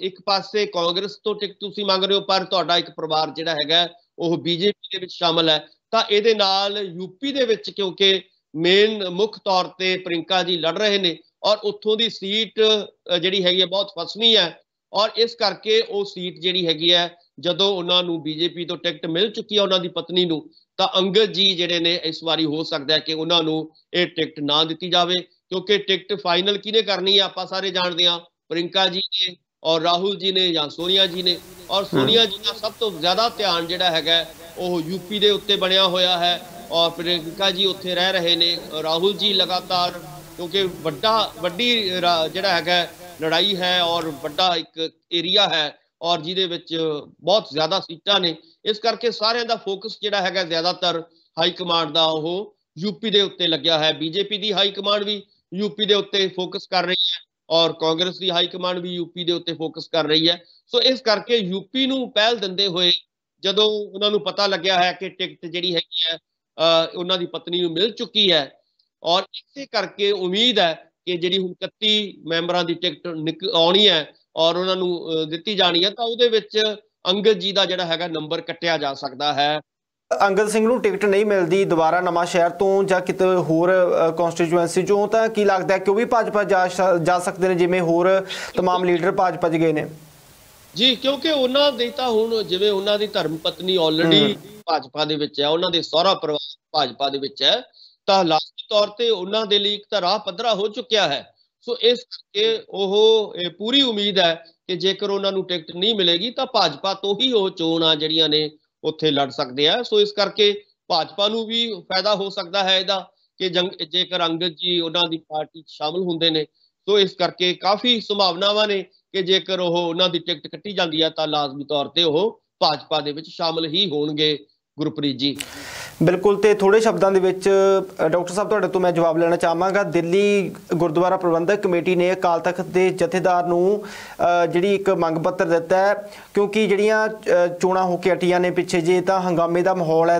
ਇੱਕ ਪਾਸੇ ਕਾਂਗਰਸ ਤੋਂ ਟਿਕਟ ਤੁਸੀਂ ਮੰਗ ਰਹੇ ਹੋ ਪਰ ਤੁਹਾਡਾ ਇੱਕ ਪਰਿਵਾਰ ਜਿਹੜਾ ਹੈਗਾ ਉਹ ਬੀਜੇਪੀ ਦੇ ਵਿੱਚ ਸ਼ਾਮਲ ਹੈ ਤਾਂ ਇਹਦੇ ਨਾਲ ਯੂਪੀ ਦੇ ਵਿੱਚ ਕਿਉਂਕਿ ਮੇਨ ਮੁੱਖ ਤੌਰ ਤੇ ਪ੍ਰਿੰਕਾ ਜੀ ਲੜ ਰਹੇ ਨੇ ਔਰ ਉੱਥੋਂ ਦੀ ਸੀਟ ਜਿਹੜੀ ਹੈਗੀ ਹੈ ਬਹੁਤ ਫਸਵੀਂ ਹੈ ਔਰ ਇਸ ਕਰਕੇ ਉਹ ਸੀਟ ਜਿਹੜੀ ਹੈਗੀ ਹੈ ਜਦੋਂ ਉਹਨਾਂ ਨੂੰ ਬੀਜੇਪੀ ਤੋਂ ਟਿਕਟ ਮਿਲ ਚੁੱਕੀ ਹੈ ਉਹਨਾਂ ਦੀ ਪਤਨੀ ਨੂੰ ਤਾਂ ਅੰਗਦ ਜੀ ਜਿਹੜੇ ਨੇ ਇਸ ਵਾਰੀ ਹੋ ਸਕਦਾ ਹੈ ਕਿ ਉਹਨਾਂ ਨੂੰ ਇਹ ਟਿਕਟ ਨਾ ਦਿੱਤੀ ਜਾਵੇ ਕਿਉਂਕਿ ਟਿਕਟ ਫਾਈਨਲ ਕਿਹਨੇ ਕਰਨੀ ਹੈ ਆਪਾਂ ਸਾਰੇ ਜਾਣਦੇ ਹਾਂ ਪ੍ਰਿੰਕਾ ਜੀ ਨੇ ਔਰ ਰਾਹੁਲ ਜੀ ਨੇ ਜਾਂ ਸੋਨੀਆ ਜੀ ਨੇ ਔਰ ਸੋਨੀਆ ਜੀ ਦਾ ਸਭ ਤੋਂ ਜ਼ਿਆਦਾ ਧਿਆਨ ਜਿਹੜਾ ਹੈਗਾ ਉਹ ਯੂਪੀ ਦੇ ਉੱਤੇ ਬਣਿਆ ਹੋਇਆ ਹੈ ਔਰ ਪ੍ਰਿੰਕਾ ਜੀ ਉੱਥੇ ਰਹਿ ਰਹੇ ਨੇ। ਰਾਹੁਲ ਜੀ ਲਗਾਤਾਰ ਕਿਉਂਕਿ ਵੱਡੀ ਜਿਹੜਾ ਹੈਗਾ ਲੜਾਈ ਹੈ ਔਰ ਵੱਡਾ ਇੱਕ ਏਰੀਆ ਹੈ ਔਰ ਜਿਹਦੇ ਵਿੱਚ ਬਹੁਤ ਜ਼ਿਆਦਾ ਸੀਟਾਂ ਨੇ ਇਸ ਕਰਕੇ ਸਾਰਿਆਂ ਦਾ ਫੋਕਸ ਜਿਹੜਾ ਹੈਗਾ ਜ਼ਿਆਦਾਤਰ ਹਾਈ ਕਮਾਂਡ ਦਾ ਉਹ ਯੂਪੀ ਦੇ ਉੱਤੇ ਲੱਗਿਆ ਹੈ। ਬੀਜੇਪੀ ਦੀ ਹਾਈ ਕਮਾਂਡ ਵੀ ਯੂਪੀ ਦੇ ਉੱਤੇ ਫੋਕਸ ਕਰ ਰਹੀ ਹੈ ਔਰ ਕਾਂਗਰਸ ਦੀ ਹਾਈ ਕਮਾਂਡ ਵੀ ਯੂਪੀ ਦੇ ਉੱਤੇ ਫੋਕਸ ਕਰ ਰਹੀ ਹੈ। ਸੋ ਇਸ ਕਰਕੇ ਯੂਪੀ ਨੂੰ ਪਹਿਲ ਦਿੰਦੇ ਹੋਏ ਜਦੋਂ ਉਹਨਾਂ ਨੂੰ ਪਤਾ ਲੱਗਿਆ ਹੈ ਕਿ ਟਿਕਟ ਜਿਹੜੀ ਹੈਗੀ ਹੈ ਉਹਨਾਂ ਦੀ ਪਤਨੀ ਨੂੰ ਮਿਲ ਚੁੱਕੀ ਹੈ ਔਰ ਇਸੇ ਕਰਕੇ ਉਮੀਦ ਹੈ ਕਿ ਜਿਹੜੀ ਹੁਣ 31 ਮੈਂਬਰਾਂ ਦੀ ਟਿਕਟ ਆਉਣੀ ਹੈ ਔਰ ਉਹਨਾਂ ਨੂੰ ਦਿੱਤੀ ਜਾਣੀ ਹੈ ਤਾਂ ਉਹਦੇ ਵਿੱਚ ਅੰਗਦ ਜੀ ਦਾ ਜਿਹੜਾ ਹੈਗਾ ਨੰਬਰ ਕੱਟਿਆ ਜਾ ਸਕਦਾ ਹੈ। ਅੰਗਦ ਸਿੰਘ ਨੂੰ ਟਿਕਟ ਨਹੀਂ ਮਿਲਦੀ ਦੁਬਾਰਾ ਨਵਾਂ ਸ਼ਹਿਰ ਤੋਂ ਜਾਂ ਕਿਤੇ ਹੋਰ ਕਨਸਟੀਚੁਐਂਸੀ ਚੋਂ ਤਾਂ ਕੀ ਲੱਗਦਾ ਕਿ ਉਹ ਵੀ ਭਾਜਪਾ ਜਾ ਸਕਦੇ ਨੇ ਜਿਵੇਂ ਹੋਰ तमाम ਲੀਡਰ ਭਾਜਪਾ 'ਚ ਗਏ ਨੇ? ਜੀ ਕਿਉਂਕਿ ਉਹਨਾਂ ਦੀ ਤਾਂ ਹੁਣ ਜਿਵੇਂ ਉਹਨਾਂ ਦੀ ਧਰਮ ਪਤਨੀ ਆਲਰੇਡੀ ਭਾਜਪਾ ਦੇ ਵਿੱਚ ਹੈ ਉਹਨਾਂ ਦੇ ਸਹੁਰਾ ਪਰਿਵਾਰ ਭਾਜਪਾ ਦੇ ਵਿੱਚ ਹੈ ਤਾਂ ਲਾਜ਼ਮੀ ਤੌਰ ਤੇ ਉਹਨਾਂ ਦੇ ਲਈ ਇੱਕ ਤਾਂ ਰਾਹ ਪੱਧਰਾ ਹੋ ਚੁੱਕਿਆ ਹੈ। ਸੋ ਇਸ ਕਰਕੇ ਉਹ ਪੂਰੀ ਉਮੀਦ ਹੈ ਕਿ ਜੇਕਰ ਉਹਨਾਂ ਨੂੰ ਟਿਕਟ ਨਹੀਂ ਮਿਲੇਗੀ ਤਾਂ ਭਾਜਪਾ ਤੋਂ ਹੀ ਉਹ ਚੋਣਾਂ ਜਿਹੜੀਆਂ ਨੇ ਉੱਥੇ ਲੜ ਸਕਦੇ ਆ। ਸੋ ਇਸ ਕਰਕੇ ਭਾਜਪਾ ਨੂੰ ਵੀ ਫਾਇਦਾ ਹੋ ਸਕਦਾ ਹੈ ਇਹਦਾ ਕਿ ਜੇਕਰ ਅੰਗਦ ਜੀ ਉਹਨਾਂ ਦੀ ਪਾਰਟੀ 'ਚ ਸ਼ਾਮਲ ਹੁੰਦੇ ਨੇ। ਸੋ ਇਸ ਕਰਕੇ ਕਾਫੀ ਸੰਭਾਵਨਾਵਾਂ ਨੇ ਕਿ ਜੇਕਰ ਉਹ ਉਹਨਾਂ ਦੀ ਟਿਕਟ ਕੱਟੀ ਜਾਂਦੀ ਹੈ ਤਾਂ ਲਾਜ਼ਮੀ ਤੌਰ ਤੇ ਉਹ ਭਾਜਪਾ ਦੇ ਵਿੱਚ ਸ਼ਾਮਲ ਹੀ ਹੋਣਗੇ। ਗੁਰਪ੍ਰੀਤ ਜੀ ਬਿਲਕੁਲ। ਤੇ ਥੋੜੇ ਸ਼ਬਦਾਂ ਦੇ ਵਿੱਚ ਡਾਕਟਰ ਸਾਹਿਬ ਤੁਹਾਡੇ ਤੋਂ ਮੈਂ ਜਵਾਬ ਲੈਣਾ ਚਾਹਾਂਗਾ। ਦਿੱਲੀ ਗੁਰਦੁਆਰਾ ਪ੍ਰਬੰਧਕ ਕਮੇਟੀ ਨੇ ਅਕਾਲ ਤਖਤ ਦੇ ਜਥੇਦਾਰ ਨੂੰ ਜਿਹੜੀ ਇੱਕ ਮੰਗ ਪੱਤਰ ਦਿੱਤਾ ਹੈ, ਕਿਉਂਕਿ ਜਿਹੜੀਆਂ ਚੋਣਾਂ ਹੋ ਕੇ ਹਟੀਆਂ ਨੇ ਪਿੱਛੇ ਜੇ, ਤਾਂ ਹੰਗਾਮੇ ਦਾ ਮਾਹੌਲ ਹੈ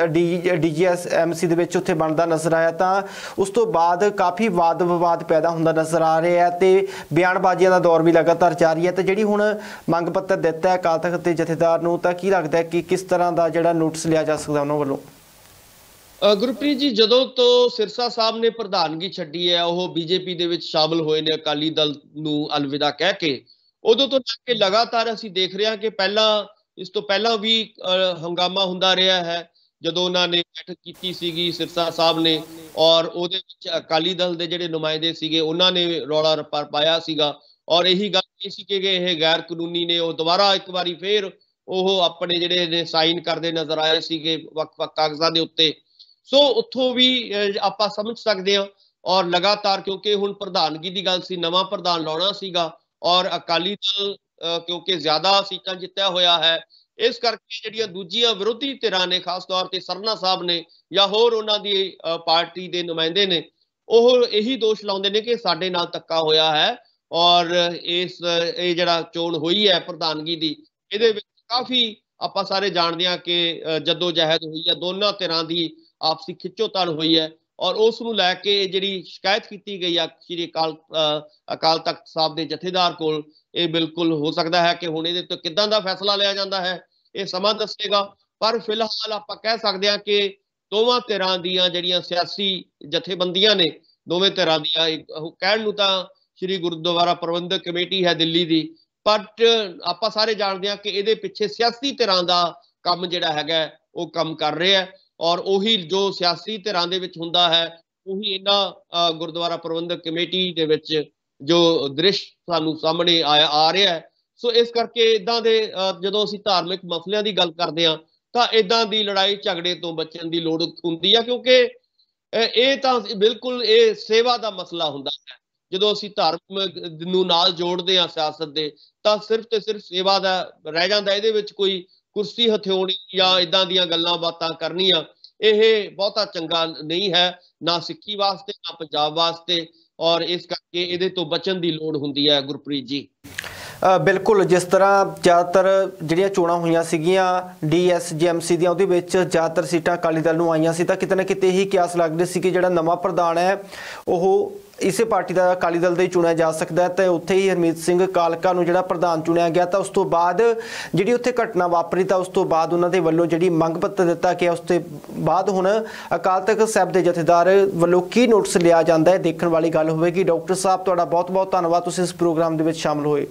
DGSMC ਦੇ ਵਿੱਚ ਉੱਥੇ ਬਣਦਾ ਨਜ਼ਰ ਆਇਆ, ਤਾਂ ਉਸ ਤੋਂ ਬਾਅਦ ਕਾਫੀ ਵਾਦ ਵਿਵਾਦ ਪੈਦਾ ਹੁੰਦਾ ਨਜ਼ਰ ਆ ਰਿਹਾ ਹੈ ਤੇ ਬਿਆਨਬਾਜ਼ੀਆਂ ਦਾ ਦੌਰ ਵੀ ਲਗਾਤਾਰ ਜਾਰੀ ਹੈ। ਤੇ ਜਿਹੜੀ ਹੁਣ ਮੰਗ ਪੱਤਰ ਦਿੱਤਾ ਹੈ ਅਕਾਲ ਤਖਤ ਦੇ ਜਥੇਦਾਰ ਨੂੰ, ਤਾਂ ਕੀ ਲੱਗਦਾ ਹੈ ਕਿ ਕਿਸ ਤਰ੍ਹਾਂ ਦਾ ਜਿਹੜਾ ਨੋਟਿਸ ਲਿਆ ਜਾ ਸਕਦਾ ਉਹਨਾਂ ਵੱਲੋਂ? ਗੁਰਪ੍ਰੀਤ ਜੀ, ਜਦੋਂ ਤੋਂ ਸਿਰਸਾ ਸਾਹਿਬ ਨੇ ਪ੍ਰਧਾਨਗੀ ਛੱਡੀ ਹੈ, ਉਹ ਬੀਜੇਪੀ ਦੇ ਵਿੱਚ ਸ਼ਾਮਲ ਹੋਏ ਨੇ, ਅਕਾਲੀ ਦਲ ਨੂੰ ਅਲਵਿਦਾ ਕਹਿ ਕੇ, ਉਦੋਂ ਤੋਂ ਲੈ ਕੇ ਲਗਾਤਾਰ ਅਸੀਂ ਦੇਖ ਰਹੇ ਹਾਂ ਕਿ ਇਸ ਤੋਂ ਪਹਿਲਾਂ ਵੀ ਹੰਗਾਮਾ ਹੁੰਦਾ ਰਿਹਾ ਹੈ। ਜਦੋਂ ਉਹਨਾਂ ਨੇ ਬੈਠਕ ਕੀਤੀ ਸੀਗੀ ਸਿਰਸਾ ਸਾਹਿਬ ਨੇ, ਔਰ ਉਹਦੇ ਵਿੱਚ ਅਕਾਲੀ ਦਲ ਦੇ ਜਿਹੜੇ ਨੁਮਾਇੰਦੇ ਸੀਗੇ ਉਹਨਾਂ ਨੇ ਰੌਲਾ ਰੱਪਾ ਪਾਇਆ ਸੀਗਾ, ਔਰ ਇਹੀ ਗੱਲ ਇਹ ਸੀ ਕਿ ਇਹ ਗੈਰ ਕਾਨੂੰਨੀ ਨੇ। ਉਹ ਦੁਬਾਰਾ ਇੱਕ ਵਾਰੀ ਫੇਰ ਉਹ ਆਪਣੇ ਜਿਹੜੇ ਨੇ ਸਾਈਨ ਕਰਦੇ ਨਜ਼ਰ ਆਏ ਸੀਗੇ ਵੱਖ-ਵੱਖ ਕਾਗਜ਼ਾਂ ਦੇ ਉੱਤੇ। ਸੋ ਉੱਥੋਂ ਵੀ ਆਪਾਂ ਸਮਝ ਸਕਦੇ ਹਾਂ। ਔਰ ਲਗਾਤਾਰ, ਕਿਉਂਕਿ ਹੁਣ ਪ੍ਰਧਾਨਗੀ ਦੀ ਗੱਲ ਸੀ, ਨਵਾਂ ਪ੍ਰਧਾਨ ਲਾਉਣਾ ਸੀਗਾ, ਔਰ ਅਕਾਲੀ ਦਲ ਕਿਉਂਕਿ ਜ਼ਿਆਦਾ ਸੀਟਾਂ ਜਿੱਤਿਆ ਹੋਇਆ ਹੈ, ਇਸ ਕਰਕੇ ਜਿਹੜੀਆਂ ਦੂਜੀਆਂ ਵਿਰੋਧੀ ਧਿਰਾਂ ਨੇ, ਖਾਸ ਤੌਰ ਤੇ ਸਰਨਾ ਸਾਹਿਬ ਨੇ ਜਾਂ ਹੋਰ ਉਹਨਾਂ ਦੀ ਪਾਰਟੀ ਦੇ ਨੁਮਾਇੰਦੇ ਨੇ, ਉਹ ਇਹੀ ਦੋਸ਼ ਲਾਉਂਦੇ ਨੇ ਕਿ ਸਾਡੇ ਨਾਲ ਧੱਕਾ ਹੋਇਆ ਹੈ। ਔਰ ਇਹ ਜਿਹੜਾ ਚੋਣ ਹੋਈ ਹੈ ਪ੍ਰਧਾਨਗੀ ਦੀ, ਇਹਦੇ ਵਿੱਚ ਕਾਫੀ ਆਪਾਂ ਸਾਰੇ ਜਾਣਦੇ ਹਾਂ ਕਿ ਜੱਦੋ ਜਹਿਦ ਹੋਈ ਹੈ, ਦੋਨਾਂ ਧਿਰਾਂ ਦੀ ਆਪਸੀ ਖਿੱਚੋਤਾਣ ਹੋਈ ਹੈ, ਔਰ ਉਸ ਨੂੰ ਲੈ ਕੇ ਜਿਹੜੀ ਸ਼ਿਕਾਇਤ ਕੀਤੀ ਗਈ ਆ ਸ਼੍ਰੀ ਅਕਾਲ ਤਖਤ ਸਾਹਿਬ ਦੇ ਜਥੇਦਾਰ ਕੋਲ, ਇਹ ਬਿਲਕੁਲ ਹੋ ਸਕਦਾ ਹੈ ਕਿ ਹੁਣ ਇਹਦੇ ਤੋਂ ਕਿੱਦਾਂ ਦਾ ਫੈਸਲਾ ਲਿਆ ਜਾਂਦਾ ਹੈ ਇਹ ਸਮਾਂ ਦੱਸੇਗਾ। ਪਰ ਫਿਲਹਾਲ ਆਪਾਂ ਕਹਿ ਸਕਦੇ ਹਾਂ ਕਿ ਦੋਵਾਂ ਧਿਰਾਂ ਦੀਆਂ ਜਿਹੜੀਆਂ ਸਿਆਸੀ ਜਥੇਬੰਦੀਆਂ ਨੇ, ਦੋਵੇਂ ਧਿਰਾਂ ਦੀਆਂ, ਕਹਿਣ ਨੂੰ ਤਾਂ ਸ਼੍ਰੀ ਗੁਰਦੁਆਰਾ ਪ੍ਰਬੰਧਕ ਕਮੇਟੀ ਹੈ ਦਿੱਲੀ ਦੀ, ਬਟ ਆਪਾਂ ਸਾਰੇ ਜਾਣਦੇ ਹਾਂ ਕਿ ਇਹਦੇ ਪਿੱਛੇ ਸਿਆਸੀ ਧਿਰਾਂ ਦਾ ਕੰਮ ਜਿਹੜਾ ਹੈਗਾ ਉਹ ਕੰਮ ਕਰ ਰਿਹਾ ਹੈ, ਔਰ ਉਹੀ ਜੋ ਸਿਆਸੀ ਧਿਰਾਂ ਦੇ ਵਿੱਚ ਹੁੰਦਾ ਹੈ ਉਹੀ ਇਹਨਾਂ ਗੁਰਦੁਆਰਾ ਪ੍ਰਬੰਧਕ ਕਮੇਟੀ ਦੇ ਵਿੱਚ ਜੋ ਦ੍ਰਿਸ਼ ਸਾਨੂੰ ਸਾਹਮਣੇ ਆ ਰਿਹਾ ਹੈ। ਸੋ ਇਸ ਕਰਕੇ ਇਦਾਂ ਦੇ ਜਦੋਂ ਅਸੀਂ ਧਾਰਮਿਕ ਮਸਲਿਆਂ ਦੀ ਗੱਲ ਕਰਦੇ ਹਾਂ ਤਾਂ ਇਦਾਂ ਦੀ ਲੜਾਈ ਝਗੜੇ ਤੋਂ ਬਚਣ ਦੀ ਲੋੜ ਹੁੰਦੀ ਹੈ, ਕਿਉਂਕਿ ਇਹ ਤਾਂ ਬਿਲਕੁਲ ਇਹ ਸੇਵਾ ਦਾ ਮਸਲਾ ਹੁੰਦਾ ਹੈ। ਜਦੋਂ ਅਸੀਂ ਧਰਮ ਨੂੰ ਨਾਲ ਜੋੜਦੇ ਹਾਂ ਸਿਆਸਤ ਦੇ, ਤਾਂ ਸਿਰਫ ਤੇ ਸਿਰਫ ਸੇਵਾ ਦਾ ਰਹਿ ਜਾਂਦਾ। ਇਹਦੇ ਵਿੱਚ ਕੋਈ ਕੁਰਸੀ ਹਥਿਆਉਣੀ ਜਾਂ ਇਦਾਂ ਦੀਆਂ ਗੱਲਾਂ ਬਾਤਾਂ ਕਰਨੀਆਂ, ਇਹ ਬਹੁਤਾ ਚੰਗਾ ਨਹੀਂ ਹੈ, ਨਾ ਸਿੱਖੀ ਵਾਸਤੇ ਨਾ ਪੰਜਾਬ ਵਾਸਤੇ, ਔਰ ਇਸ ਕਰਕੇ ਇਹਦੇ ਤੋਂ ਬਚਣ ਦੀ ਲੋੜ ਹੁੰਦੀ ਹੈ। ਗੁਰਪ੍ਰੀਤ ਜੀ, ਬਿਲਕੁਲ। ਜਿਸ ਤਰ੍ਹਾਂ ਜ਼ਿਆਦਾਤਰ ਜਿਹੜੀਆਂ ਚੋਣਾਂ ਹੋਈਆਂ ਸੀਗੀਆਂ DSGMC ਦੀਆਂ, ਉਹਦੇ ਵਿੱਚ ਜ਼ਿਆਦਾਤਰ ਸੀਟਾਂ ਅਕਾਲੀ ਦਲ ਨੂੰ ਆਈਆਂ ਸੀ, ਤਾਂ ਕਿਤੇ ਨਾ ਕਿਤੇ ਇਹੀ ਕਿਆਸ ਲੱਗਦੇ ਸੀ ਕਿ ਜਿਹੜਾ ਨਵਾਂ ਪ੍ਰਧਾਨ ਹੈ ਉਹ ਇਸੇ ਪਾਰਟੀ ਦਾ, ਅਕਾਲੀ ਦਲ ਦਾ ਹੀ ਚੁਣਿਆ ਜਾ ਸਕਦਾ ਹੈ। ਤੇ ਉੱਥੇ ਹੀ ਹਰਮੀਤ ਸਿੰਘ ਕਾਲਕਾ ਨੂੰ ਜਿਹੜਾ ਪ੍ਰਧਾਨ ਚੁਣਿਆ ਗਿਆ, ਤਾਂ ਉਸ ਤੋਂ ਬਾਅਦ ਜਿਹੜੀ ਉੱਥੇ ਘਟਨਾ ਵਾਪਰੀ, ਤਾਂ ਉਸ ਤੋਂ ਬਾਅਦ ਉਹਨਾਂ ਦੇ ਵੱਲੋਂ ਜਿਹੜੀ ਮੰਗ ਪੱਤਰ ਦਿੱਤਾ ਗਿਆ, ਉਸ ਤੋਂ ਬਾਅਦ ਹੁਣ ਅਕਾਲ ਤਖਤ ਸਾਹਿਬ ਦੇ ਜਥੇਦਾਰ ਵੱਲੋਂ ਕੀ ਨੋਟਿਸ ਲਿਆ ਜਾਂਦਾ ਹੈ, ਦੇਖਣ ਵਾਲੀ ਗੱਲ ਹੋਵੇਗੀ। ਡਾਕਟਰ ਸਾਹਿਬ, ਤੁਹਾਡਾ ਬਹੁਤ ਬਹੁਤ ਧੰਨਵਾਦ, ਤੁਸੀਂ ਇਸ ਪ੍ਰੋਗਰਾਮ ਦੇ ਵਿੱਚ ਸ਼ਾਮਲ ਹੋਏ।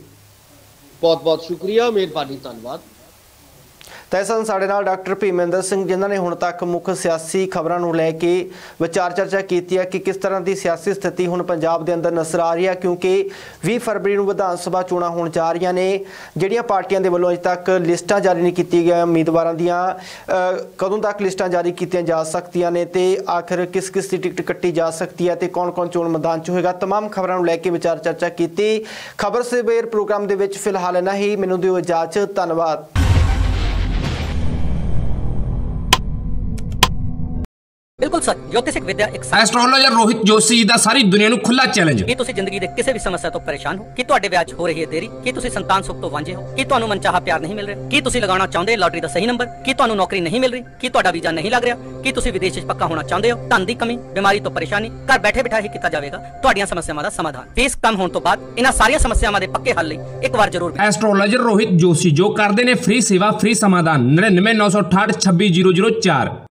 ਬਹੁਤ ਬਹੁਤ ਸ਼ੁਕਰੀਆ, ਮਿਹਰਬਾਨੀ, ਧੰਨਵਾਦ। ਤਾਂ ਇਸ ਸਾਡੇ ਨਾਲ ਡਾਕਟਰ ਭੀਮਿੰਦਰ ਸਿੰਘ, ਜਿਨ੍ਹਾਂ ਨੇ ਹੁਣ ਤੱਕ ਮੁੱਖ ਸਿਆਸੀ ਖਬਰਾਂ ਨੂੰ ਲੈ ਕੇ ਵਿਚਾਰ ਚਰਚਾ ਕੀਤੀ ਹੈ ਕਿ ਕਿਸ ਤਰ੍ਹਾਂ ਦੀ ਸਿਆਸੀ ਸਥਿਤੀ ਹੁਣ ਪੰਜਾਬ ਦੇ ਅੰਦਰ ਨਜ਼ਰ ਆ ਰਹੀ ਹੈ, ਕਿਉਂਕਿ 20 ਫਰਵਰੀ ਨੂੰ ਵਿਧਾਨ ਸਭਾ ਚੋਣਾਂ ਹੋਣ ਜਾ ਰਹੀਆਂ ਨੇ। ਜਿਹੜੀਆਂ ਪਾਰਟੀਆਂ ਦੇ ਵੱਲੋਂ ਅਜੇ ਤੱਕ ਲਿਸਟਾਂ ਜਾਰੀ ਨਹੀਂ ਕੀਤੀਆਂ ਗਈਆਂ ਉਮੀਦਵਾਰਾਂ ਦੀਆਂ, ਕਦੋਂ ਤੱਕ ਲਿਸਟਾਂ ਜਾਰੀ ਕੀਤੀਆਂ ਜਾ ਸਕਦੀਆਂ ਨੇ ਤੇ ਆਖਿਰ ਕਿਸ ਕਿਸ ਦੀ ਟਿਕਟ ਕੱਟੀ ਜਾ ਸਕਦੀ ਹੈ ਤੇ ਕੌਣ-ਕੌਣ ਚੋਣ ਮੈਦਾਨ 'ਚ ਹੋਏਗਾ, तमाम ਖਬਰਾਂ ਨੂੰ ਲੈ ਕੇ ਵਿਚਾਰ ਚਰਚਾ ਕੀਤੀ। ਖਬਰ ਸਵੇਰ ਪ੍ਰੋਗਰਾਮ ਦੇ ਵਿੱਚ ਫਿਲਹਾਲ ਇੰਨਾ ਹੀ। ਮੈਨੂੰ ਦਿਓ ਇਜਾਜ਼ਤ, ਧੰਨਵਾਦ। बिल्कुल सच, ज्योतिषिक विद्या एक ਐਸਟ੍ਰੋਲੋਜਰ ਰੋਹਿਤ ਜੋਸ਼ੀ ਦਾ ਸਾਰੀ ਦੁਨੀਆ ਨੂੰ ਖੁੱਲਾ ਚੈਲੰਜ। ਕੀ ਤੁਸੀਂ ਜ਼ਿੰਦਗੀ ਦੇ ਕਿਸੇ ਵੀ ਸਮੱਸਿਆ ਤੋਂ ਪਰੇਸ਼ਾਨ ਹੋ? ਕੀ ਤੁਹਾਡੇ ਵਿਆਹ 'ਚ ਹੋ ਰਹੀ ਹੈ ਦੇਰੀ? ਕੀ ਤੁਸੀਂ ਸੰਤਾਨ ਸੁੱਖ ਤੋਂ ਵਾਂਝੇ ਹੋ? ਕੀ ਤੁਹਾਨੂੰ ਮਨਚਾਹਾ ਪਿਆਰ ਨਹੀਂ ਮਿਲ ਰਿਹਾ? ਕੀ ਤੁਸੀਂ ਲਗਾਉਣਾ ਚਾਹੁੰਦੇ ਲਾਟਰੀ ਦਾ ਸਹੀ ਨੰਬਰ? ਕੀ ਤੁਹਾਨੂੰ ਨੌਕਰੀ ਨਹੀਂ ਮਿਲ ਰਹੀ? ਕੀ ਤੁਹਾਡਾ ਵੀਜ਼ਾ ਨਹੀਂ ਲੱਗ ਰਿਹਾ? ਕੀ ਤੁਸੀਂ ਵਿਦੇਸ਼ 'ਚ ਪੱਕਾ ਹੋਣਾ ਚਾਹੁੰਦੇ ਹੋ? ਧਨ ਦੀ ਕਮੀ, ਬਿਮਾਰੀ ਤੋਂ ਪਰੇਸ਼ਾਨੀ, ਘਰ ਬੈਠੇ ਬਿਠਾਏ ਹੀ ਕੀਤਾ ਜਾਵੇਗਾ ਤੁਹਾਡੀਆਂ ਸਮੱਸਿਆਵਾਂ ਦਾ ਸਮਾਧਾਨ। ਫੀਸ ਕਮ ਹੋਣ ਤੋਂ ਬਾਅਦ ਇਹਨਾਂ ਸਾਰੀਆਂ ਸਮੱਸਿਆਵਾਂ ਦੇ ਪੱਕੇ ਹੱਲ ਲਈ ਇੱਕ ਵਾਰ ਜ਼ਰੂਰ ਐਸਟ੍ਰੋਲੋਜਰ ਰੋਹਿਤ ਜੋਸ਼ੀ, ਜੋ ਕਰਦੇ ਨੇ ਫ੍ਰੀ ਸੇਵਾ, ਫ੍ਰੀ ਸਮਾਧਾਨ। 99 968 26 004।